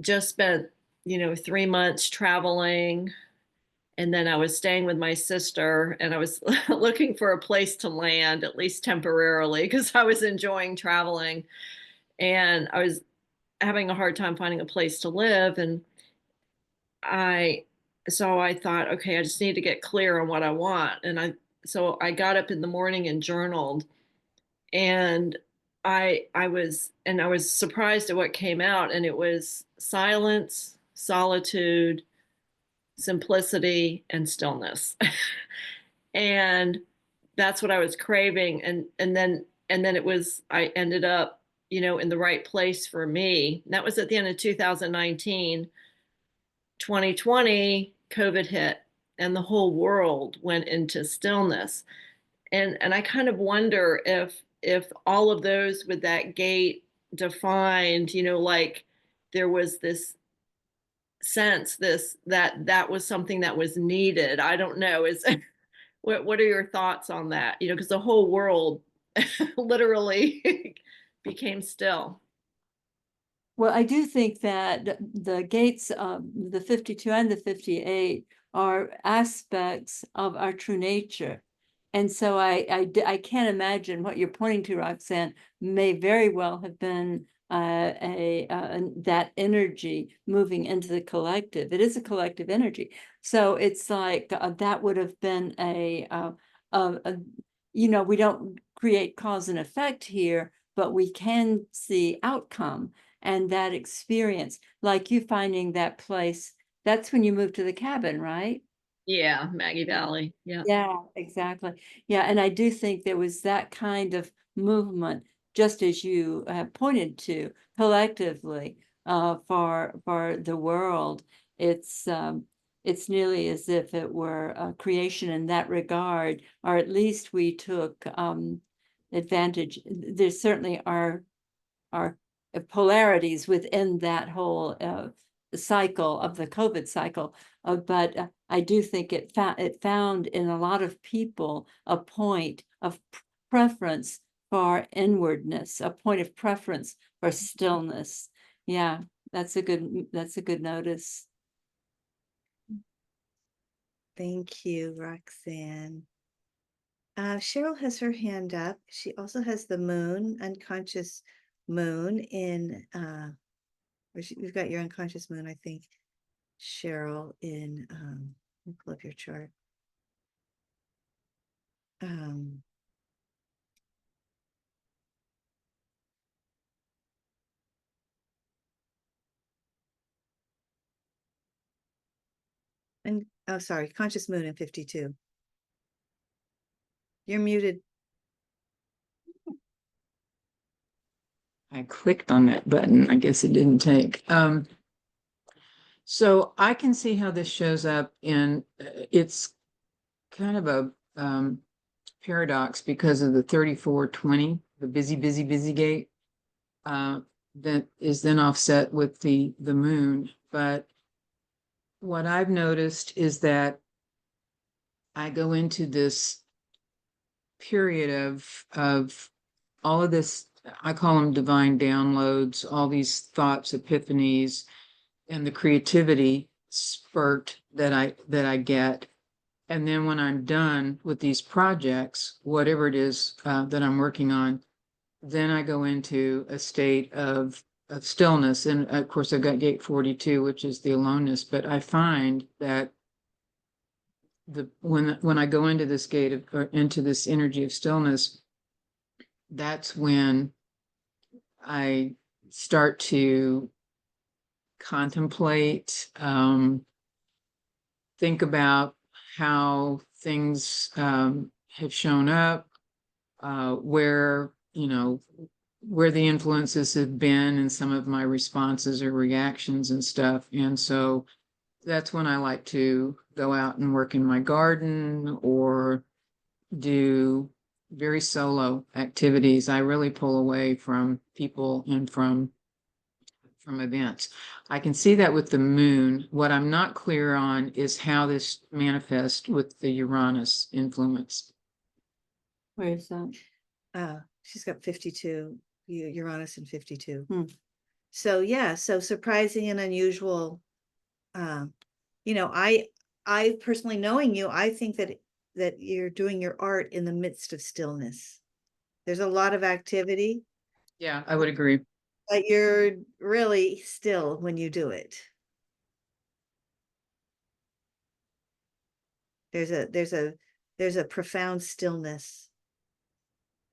just spent, 3 months traveling, and then I was staying with my sister, and I was looking for a place to land, at least temporarily, because I was enjoying traveling, and I was having a hard time finding a place to live. And I, so I thought, okay, I just need to get clear on what I want. So I got up in the morning and journaled, and I was surprised at what came out, and it was silence, solitude, simplicity, and stillness. And that's what I was craving. And then I ended up, in the right place for me. That was at the end of 2019. 2020, COVID hit, and the whole world went into stillness. And I kind of wonder if all of those with that gate defined, like there was this sense, that was something that was needed. I don't know. What are your thoughts on that? Because the whole world literally became still. Well, I do think that the gates, the 52 and the 58, are aspects of our true nature. And so I can't imagine what you're pointing to, Roxanne, may very well have been that energy moving into the collective. It is a collective energy. So it's like that would have been we don't create cause and effect here, but we can see outcome. And that experience, like you finding that place, that's when you moved to the cabin, right? Yeah, Maggie Valley. Yeah. Yeah, exactly. Yeah, and I do think there was that kind of movement, just as you have pointed to, collectively, for the world. It's nearly as if it were a creation in that regard, or at least we took advantage. There certainly are polarities within that whole cycle of the COVID cycle, but I do think it found in a lot of people a point of preference for inwardness, a point of preference for stillness. Yeah, that's a good notice. Thank you, Roxanne. Cheryl has her hand up. She also has the moon, unconscious moon in, we've got your unconscious moon, I think, Cheryl, in, let me pull up your chart. And, oh, sorry, conscious moon in 52. You're muted. I clicked on that button. I guess it didn't take. So I can see how this shows up in, it's kind of a paradox because of the 3420, the busy gate, that is then offset with the moon. But what I've noticed is that I go into this period of all of this, I call them divine downloads, all these thoughts, epiphanies, and the creativity spurt that I get. And then when I'm done with these projects, whatever it is that I'm working on, then I go into a state of stillness. And of course, I've got gate 42, which is the aloneness. But I find that when I go into this gate or into this energy of stillness, that's when I start to contemplate, think about how things have shown up, where, where the influences have been and some of my responses or reactions and stuff. And so that's when I like to go out and work in my garden or do very solo activities. I really pull away from people and from events. I can see that with the moon. What I'm not clear on is how this manifests with the Uranus influence. Where is that? She's got 52, Uranus in 52. Hmm. So yeah, so surprising and unusual. I personally knowing you, I think that you're doing your art in the midst of stillness. There's a lot of activity, Yeah, I would agree. but you're really still when you do it. There's a profound stillness.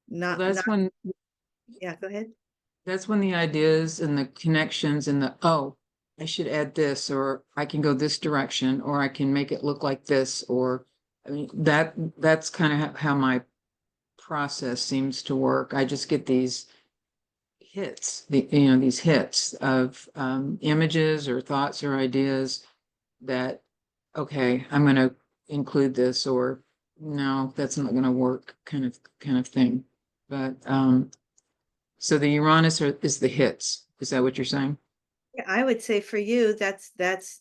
Well, that's when Yeah, go ahead. that's when the ideas and the connections and oh, I should add this, or I can go this direction, or I can make it look like this, or I mean that's kind of how my process seems to work. I just get these hits, these hits of images or thoughts or ideas that, okay, I'm going to include this, or no, that's not going to work, kind of thing. But so the Uranus is the hits. Is that what you're saying? Yeah, I would say for you, that's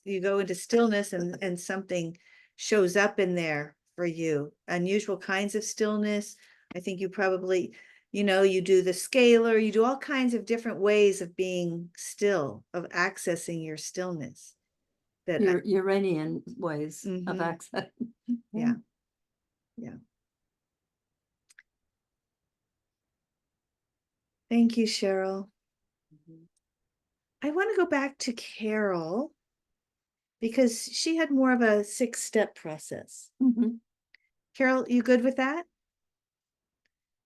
you go into stillness and something shows up in there for you. Unusual kinds of stillness. I think you probably, you do the scalar, you do all kinds of different ways of being still, of accessing your stillness. That Your Uranian ways of Mhm. access. Yeah. Yeah. Thank you, Cheryl. I want to go back to Carol because she had more of a 6-step process. Mhm. Carol, you good with that?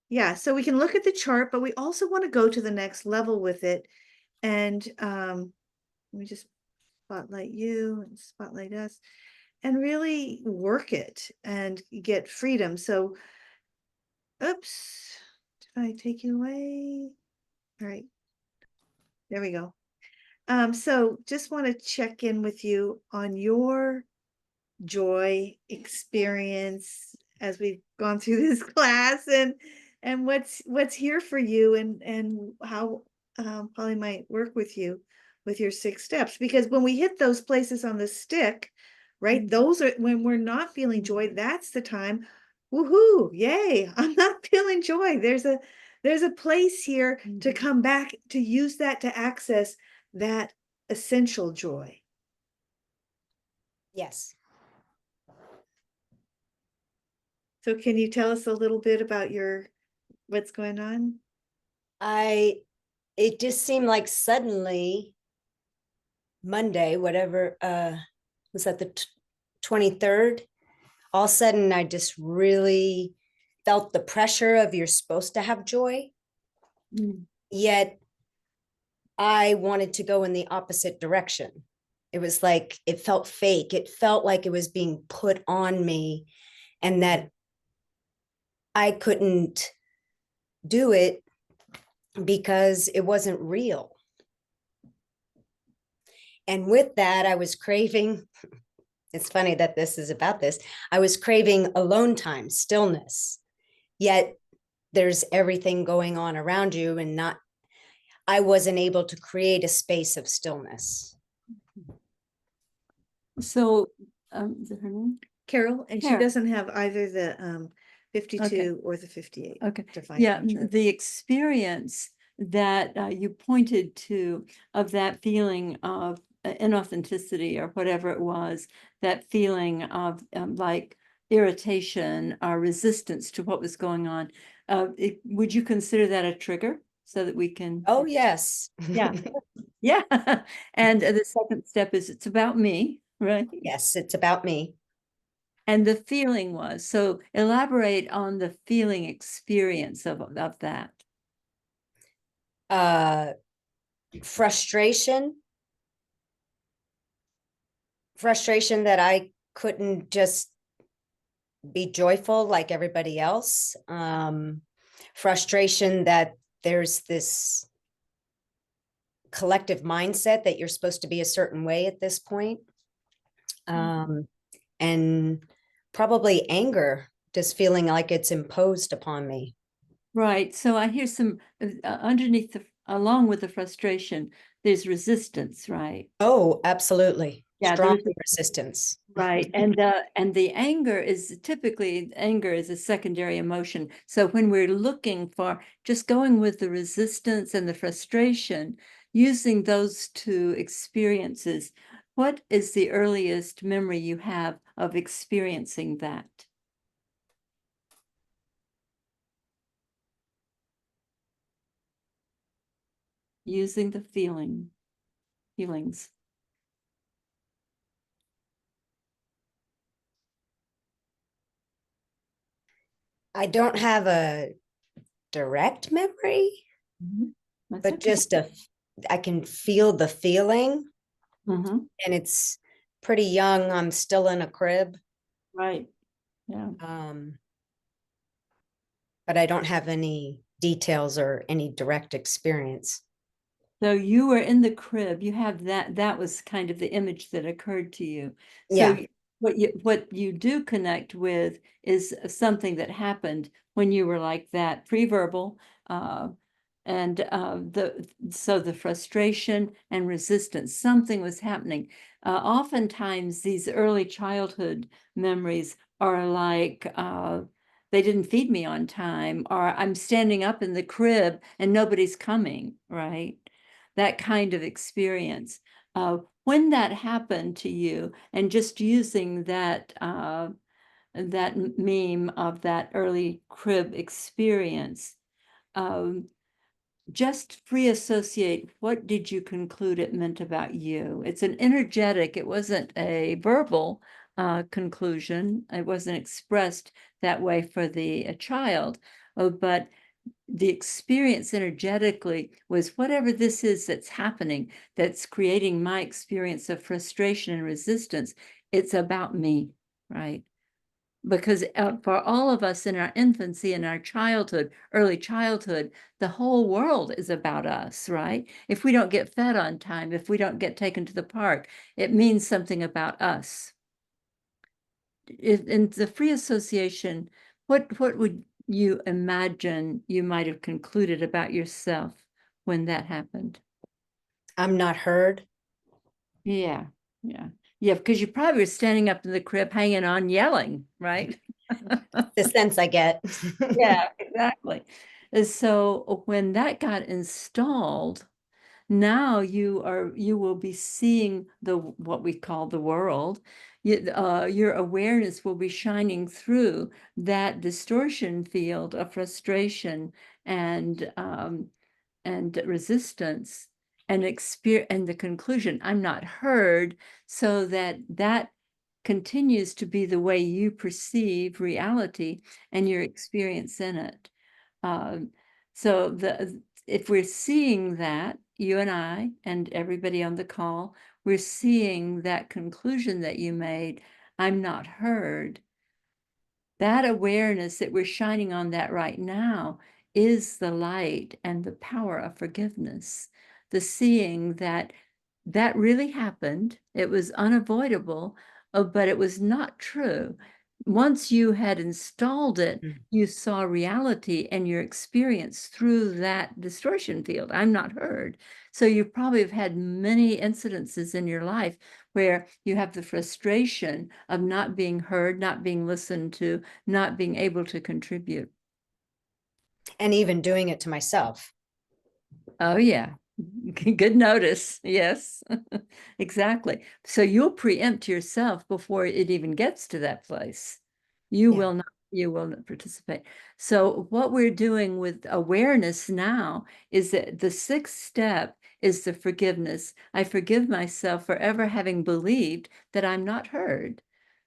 Yeah, so we can look at the chart, but we also want to go to the next level with it. And let me just spotlight you and spotlight us and really work it and get freedom. So, oops, did I take you away? All right, there we go. So just want to check in with you on your joy experience as we've gone through this class and what's here for you and how Polly might work with you with your 6 steps, because when we hit those places on the stick, right, those are when we're not feeling joy. That's the time, woohoo, yay, I'm not feeling joy. There's a place here to come back, to use that to access that essential joy. Yes. So can you tell us a little bit about what's going on? It just seemed like suddenly Monday, whatever, was that the 23rd? All of a sudden, I just really felt the pressure of you're supposed to have joy. Yet I wanted to go in the opposite direction. It was like, it felt fake. It felt like it was being put on me and that I couldn't do it because it wasn't real. And with that, I was craving, it's funny that this is about this, I was craving alone time, stillness, yet there's everything going on around you and I wasn't able to create a space of stillness. So, is it her name? Carol, and she Carol. doesn't have either the 52 Okay. or the 58. Okay. defined Yeah, on the chart. the experience that you pointed to of that feeling of inauthenticity or whatever it was, that feeling of like irritation or resistance to what was going on. Would you consider that a trigger so that we can? Oh, yes. Yeah. Yeah. And the second step is it's about me, right? Yes, it's about me. And the feeling was, so elaborate on the feeling experience of that. Frustration that I couldn't just be joyful like everybody else. frustration that there's this collective mindset that you're supposed to be a certain way at this point. And probably anger, just feeling like it's imposed upon me. Right. So I hear some underneath along with the frustration, there's resistance, right? Oh, absolutely. Yeah, Strong there's resistance. right. And the anger is a secondary emotion. So when we're looking for just going with the resistance and the frustration, using those two experiences, what is the earliest memory you have of experiencing that? Using the feelings. I don't have a direct memory, That's but okay. just I can feel the feeling, Mhm. and it's pretty young. I'm still in a crib. Right. Yeah. But I don't have any details or any direct experience. So you were in the crib, you have that was kind of the image that occurred to you. So Yeah. what you do connect with is something that happened when you were like that, pre-verbal, and the frustration and resistance, something was happening. Oftentimes these early childhood memories are like they didn't feed me on time, or I'm standing up in the crib and nobody's coming, right? That kind of experience. When that happened to you, and just using that meme of that early crib experience, just free associate, what did you conclude it meant about you? It's an energetic, it wasn't a verbal conclusion. It wasn't expressed that way for the child, but the experience energetically was whatever this is that's happening, that's creating my experience of frustration and resistance. It's about me, right? Because for all of us in our infancy and our childhood, early childhood, the whole world is about us, right? If we don't get fed on time, if we don't get taken to the park, it means something about us. In the free association, what would you imagine you might have concluded about yourself when that happened? I'm not heard. Yeah, because you probably were standing up in the crib, hanging on, yelling, right? The sense I get. Yeah, exactly. And so when that got installed, now you will be seeing what we call the world. Your awareness will be shining through that distortion field of frustration and resistance and the conclusion, I'm not heard, so that continues to be the way you perceive reality and your experience in it. So if we're seeing that, you and I and everybody on the call, we're seeing that conclusion that you made, I'm not heard. That awareness that we're shining on that right now is the light and the power of forgiveness. The seeing that that really happened, it was unavoidable, but it was not true. Once you had installed it, you saw reality and your experience through that distortion field. I'm not heard. So you probably have had many incidences in your life where you have the frustration of not being heard, not being listened to, not being able to contribute. And even doing it to myself. Oh, yeah. Good notice. Yes, exactly. So you'll preempt yourself before it even gets to that place. You will not participate. So what we're doing with awareness now is that the sixth step is the forgiveness. I forgive myself for ever having believed that I'm not heard.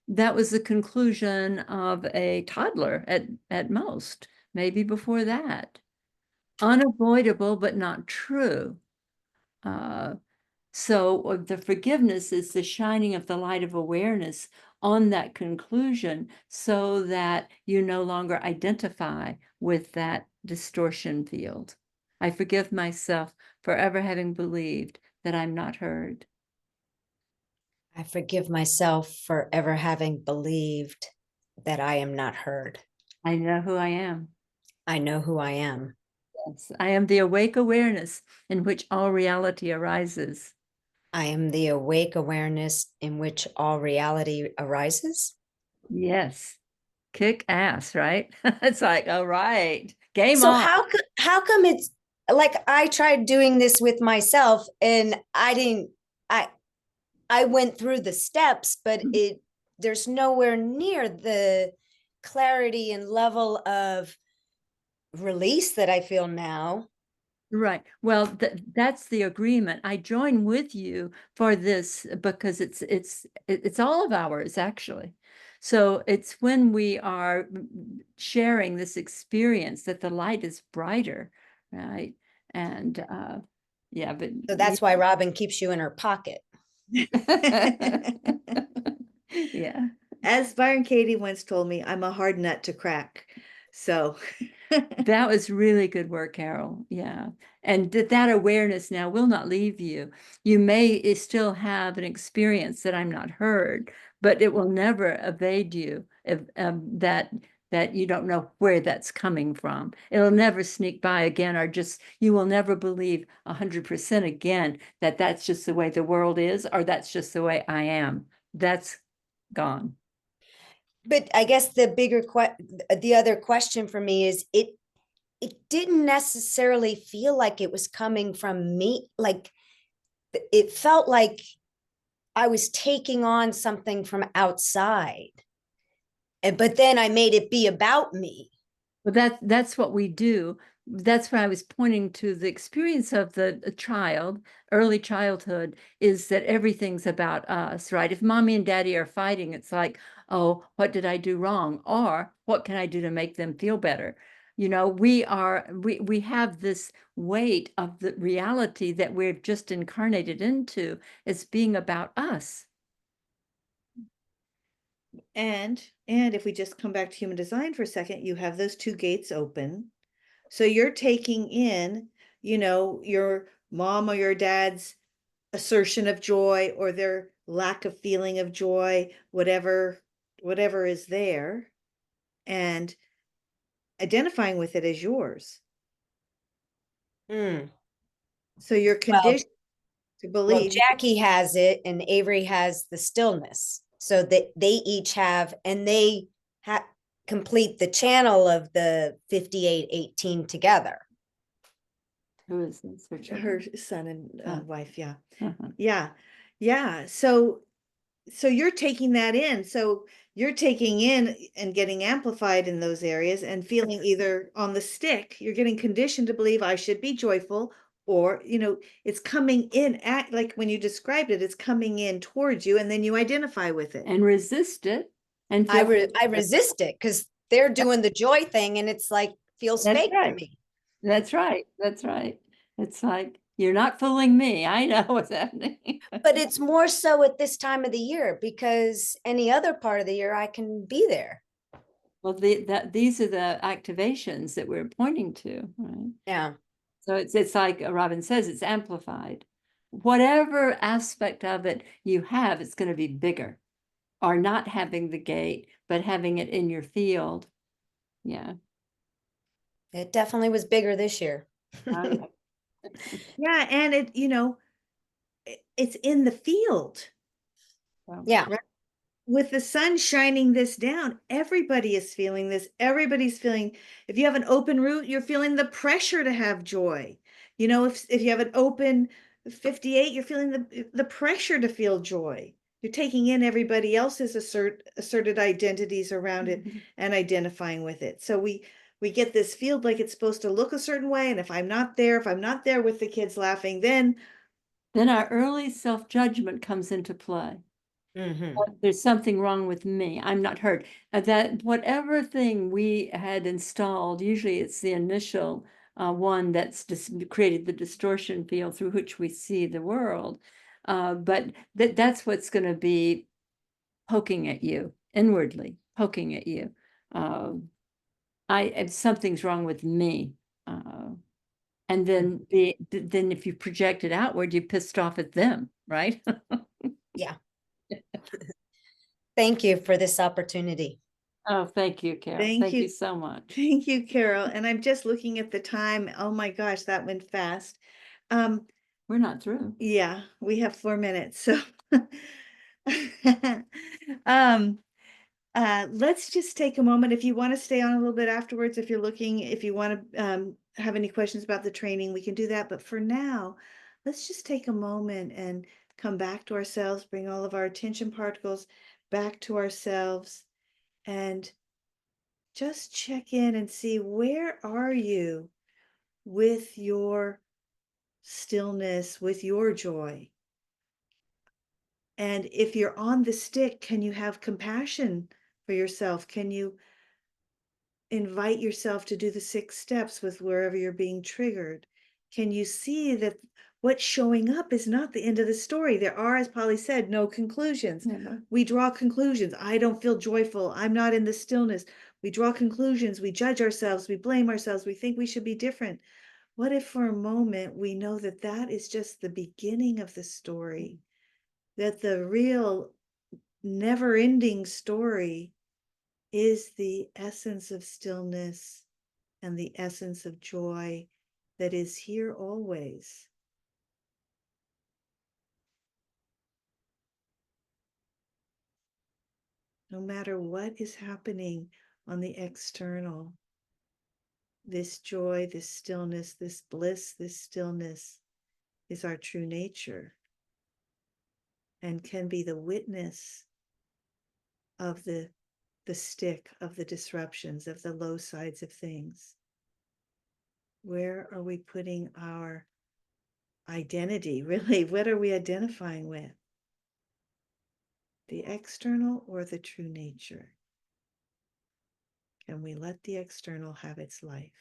That was the conclusion of a toddler at most, maybe before that. Unavoidable, but not true. So the forgiveness is the shining of the light of awareness on that conclusion so that you no longer identify with that distortion field. I forgive myself for ever having believed that I'm not heard. I forgive myself for ever having believed that I am not heard. I know who I am. I know who I am. Yes, I am the awake awareness in which all reality arises. I am the awake awareness in which all reality arises. Yes. Kick ass, right? It's like, all right, game So on. how come it's like I tried doing this with myself and I went through the steps, but there's nowhere near the clarity and level of release that I feel now. Right. Well, that's the agreement. I join with you for this because it's all of ours, actually. So it's when we are sharing this experience that the light is brighter, right? And yeah, but So that's why Robin keeps you in her pocket. yeah. As Byron Katie once told me, I'm a hard nut to crack. So That was really good work, Carol. Yeah. And that awareness now will not leave you. You may still have an experience that I'm not heard, but it will never evade you if, that you don't know where that's coming from. It'll never sneak by again, or just, you will never believe 100% again that that's just the way the world is, or that's just the way I am. That's gone. But I guess the other question for me is it didn't necessarily feel like it was coming from me. Like it felt like I was taking on something from outside. But then I made it be about me. Well, that's what we do. That's why I was pointing to the experience of the child, early childhood, is that everything's about us, right? If mommy and daddy are fighting, it's like, oh, what did I do wrong? Or what can I do to make them feel better? You know, we have this weight of the reality that we've just incarnated into as being about us. And if we just come back to human design for a second, you have those two gates open. So you're taking in, your mom or your dad's assertion of joy or their lack of feeling of joy, whatever is there, and identifying with it as yours. Mm. So you're conditioned to Well, believe. Jackie has it and Avery has the stillness. So that they each have, and they complete the channel of the 5818 together. Who is this? Her son and wife, yeah. Uh-huh. Yeah. So you're taking that in. So you're taking in and getting amplified in those areas and feeling either on the stick, you're getting conditioned to believe I should be joyful, or, it's coming in like when you described it, it's coming in towards you and then you identify with it. And resist it. And I feel resist it because they're doing the joy thing and it's like feels That's fake to right. me. That's right. That's right. It's like, you're not fooling me. I know what's happening. But it's more so at this time of the year because any other part of the year I can be there. Well, these are the activations that we're pointing to, right? Yeah. So it's like Robin says, it's amplified. Whatever aspect of it you have, it's going to be bigger. Or not having the gate, but having it in your field. Yeah. It definitely was bigger this year. Yeah, and it's in the field. Yeah. Right? With the sun shining this down, everybody is feeling this. Everybody's feeling, if you have an open root, you're feeling the pressure to have joy. If you have an open 58, you're feeling the pressure to feel joy. You're taking in everybody else's asserted identities around it and identifying with it. So we get this field like it's supposed to look a certain way. And if I'm not there with the kids laughing, then our early self-judgment comes into play. There's something wrong with me. I'm not heard. That whatever thing we had installed, usually it's the initial one that's created the distortion field through which we see the world. But that's what's going to be poking at you inwardly, poking at you. if something's wrong with me. And then then if you project it outward, you're pissed off at them, right? Yeah. Thank you for this opportunity. Oh, thank you, Carol. Thank Thank you. you so much. Thank you, Carol. And I'm just looking at the time. Oh my gosh, that went fast. We're not through. Yeah, we have 4 minutes. So let's just take a moment. If you want to stay on a little bit afterwards, if you're looking, if you want to have any questions about the training, we can do that. But for now, let's just take a moment and come back to ourselves, bring all of our attention particles back to ourselves, and just check in and see, where are you with your stillness, with your joy? And if you're on the stick, can you have compassion for yourself? Can you invite yourself to do the 6 steps with wherever you're being triggered? Can you see that what's showing up is not the end of the story? There are, as Polly said, no conclusions. Never. We draw conclusions. I don't feel joyful. I'm not in the stillness. We draw conclusions. We judge ourselves. We blame ourselves. We think we should be different. What if for a moment we know that that is just the beginning of the story? That the real never-ending story is the essence of stillness and the essence of joy that is here always. No matter what is happening on the external, this joy, this stillness, this bliss, this stillness is our true nature and can be the witness of the stick, of the disruptions, of the low sides of things. Where are we putting our identity? Really, what are we identifying with? The external or the true nature? Can we let the external have its life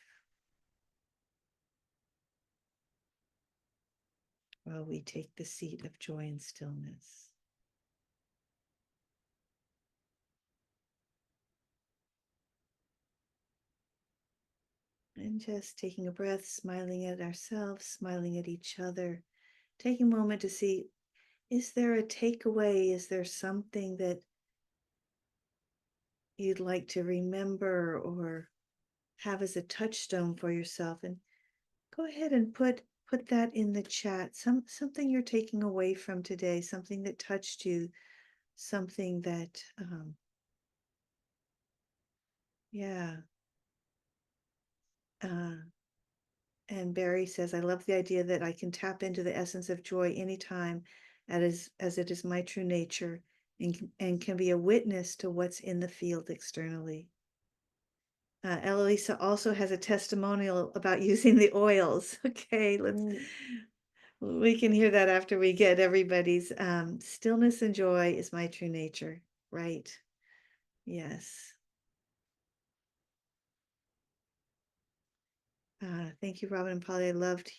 while we take the seat of joy and stillness? And just taking a breath, smiling at ourselves, smiling at each other, taking a moment to see, is there a takeaway? Is there something that you'd like to remember or have as a touchstone for yourself? And go ahead and put that in the chat. Something you're taking away from today, something that touched you, something that yeah. And Barry says, I love the idea that I can tap into the essence of joy anytime as it is my true nature, and can be a witness to what's in the field externally. Eloisa also has a testimonial about using the oils. Okay, we can hear that after we get everybody's stillness and joy is my true nature, right? Yes. Thank you, Robin and Polly. I loved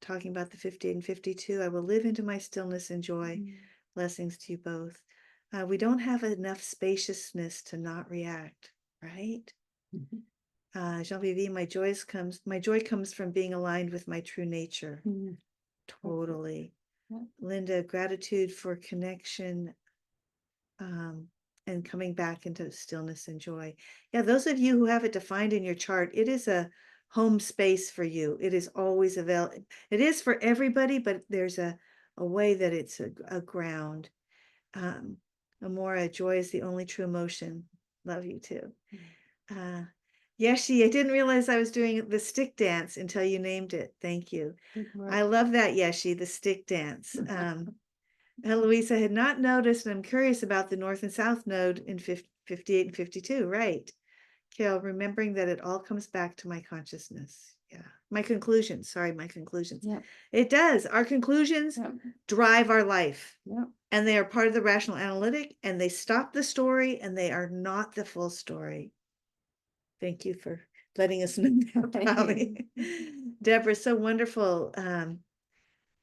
talking about the 58 and 52. I will live into my stillness and joy. Blessings to you both. We don't have enough spaciousness to not react, right? Jean Vivi, my joy comes from being aligned with my true nature. Totally. Linda, gratitude for connection and coming back into stillness and joy. Yeah, those of you who have it defined in your chart, it is a home space for you. It is always available. It is for everybody, but there's a way that it's a ground. Amora, joy is the only true emotion. Love you too. Yeshi, I didn't realize I was doing the stick dance until you named it. Thank you. I love that, Yeshi, the stick dance. Eloisa had not noticed, and I'm curious about the north and south node in 58 and 52. Right. Carol, remembering that it all comes back to my consciousness. Yeah. My conclusions. Sorry, my conclusions. Yep. It does. Our conclusions drive our life. Yep. And they are part of the rational analytic, and they stop the story, and they are not the full story. Thank you for letting us know that, Pali. Deborah, so wonderful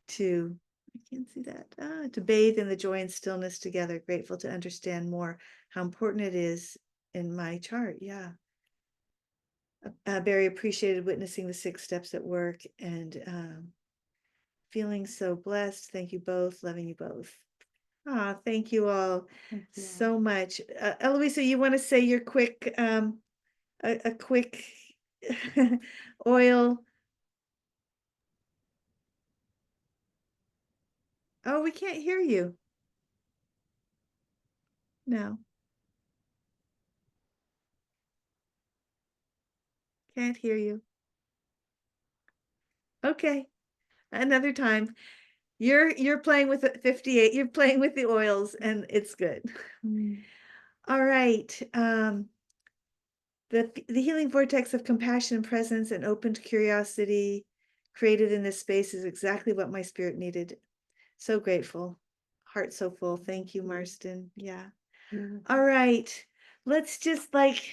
to, I can't see that, to bathe in the joy and stillness together. Grateful to understand more how important it is in my chart. Yeah. Barry appreciated witnessing the 6 steps at work and feeling so blessed. Thank you both. Loving you both. Thank you all Thank you all. so much. Eloisa, you want to say your quick, a quick oil? Oh, we can't hear you. No. Can't hear you. Okay. Another time. You're playing with 58. You're playing with the oils and it's good. All right. The healing vortex of compassion and presence and open curiosity created in this space is exactly what my spirit needed. So grateful. Heart so full. Thank you, Marston. Yeah. All right. Let's just like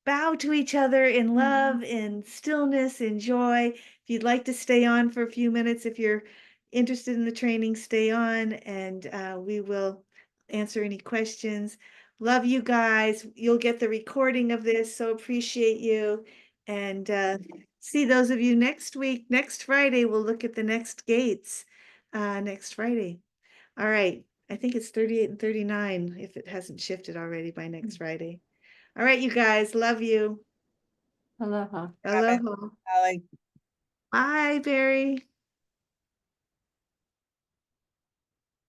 bow to each other in love, in stillness, in joy. If you'd like to stay on for a few minutes, if you're interested in the training, stay on and we will answer any questions. Love you guys. You'll get the recording of this, so appreciate you. And see those of you next week. Next Friday, we'll look at the next gates next Friday. All right. I think it's 38 and 39 if it hasn't shifted already by next Friday. All right, you guys. Love you. Aloha. Aloha. Pali. Bye, Barry.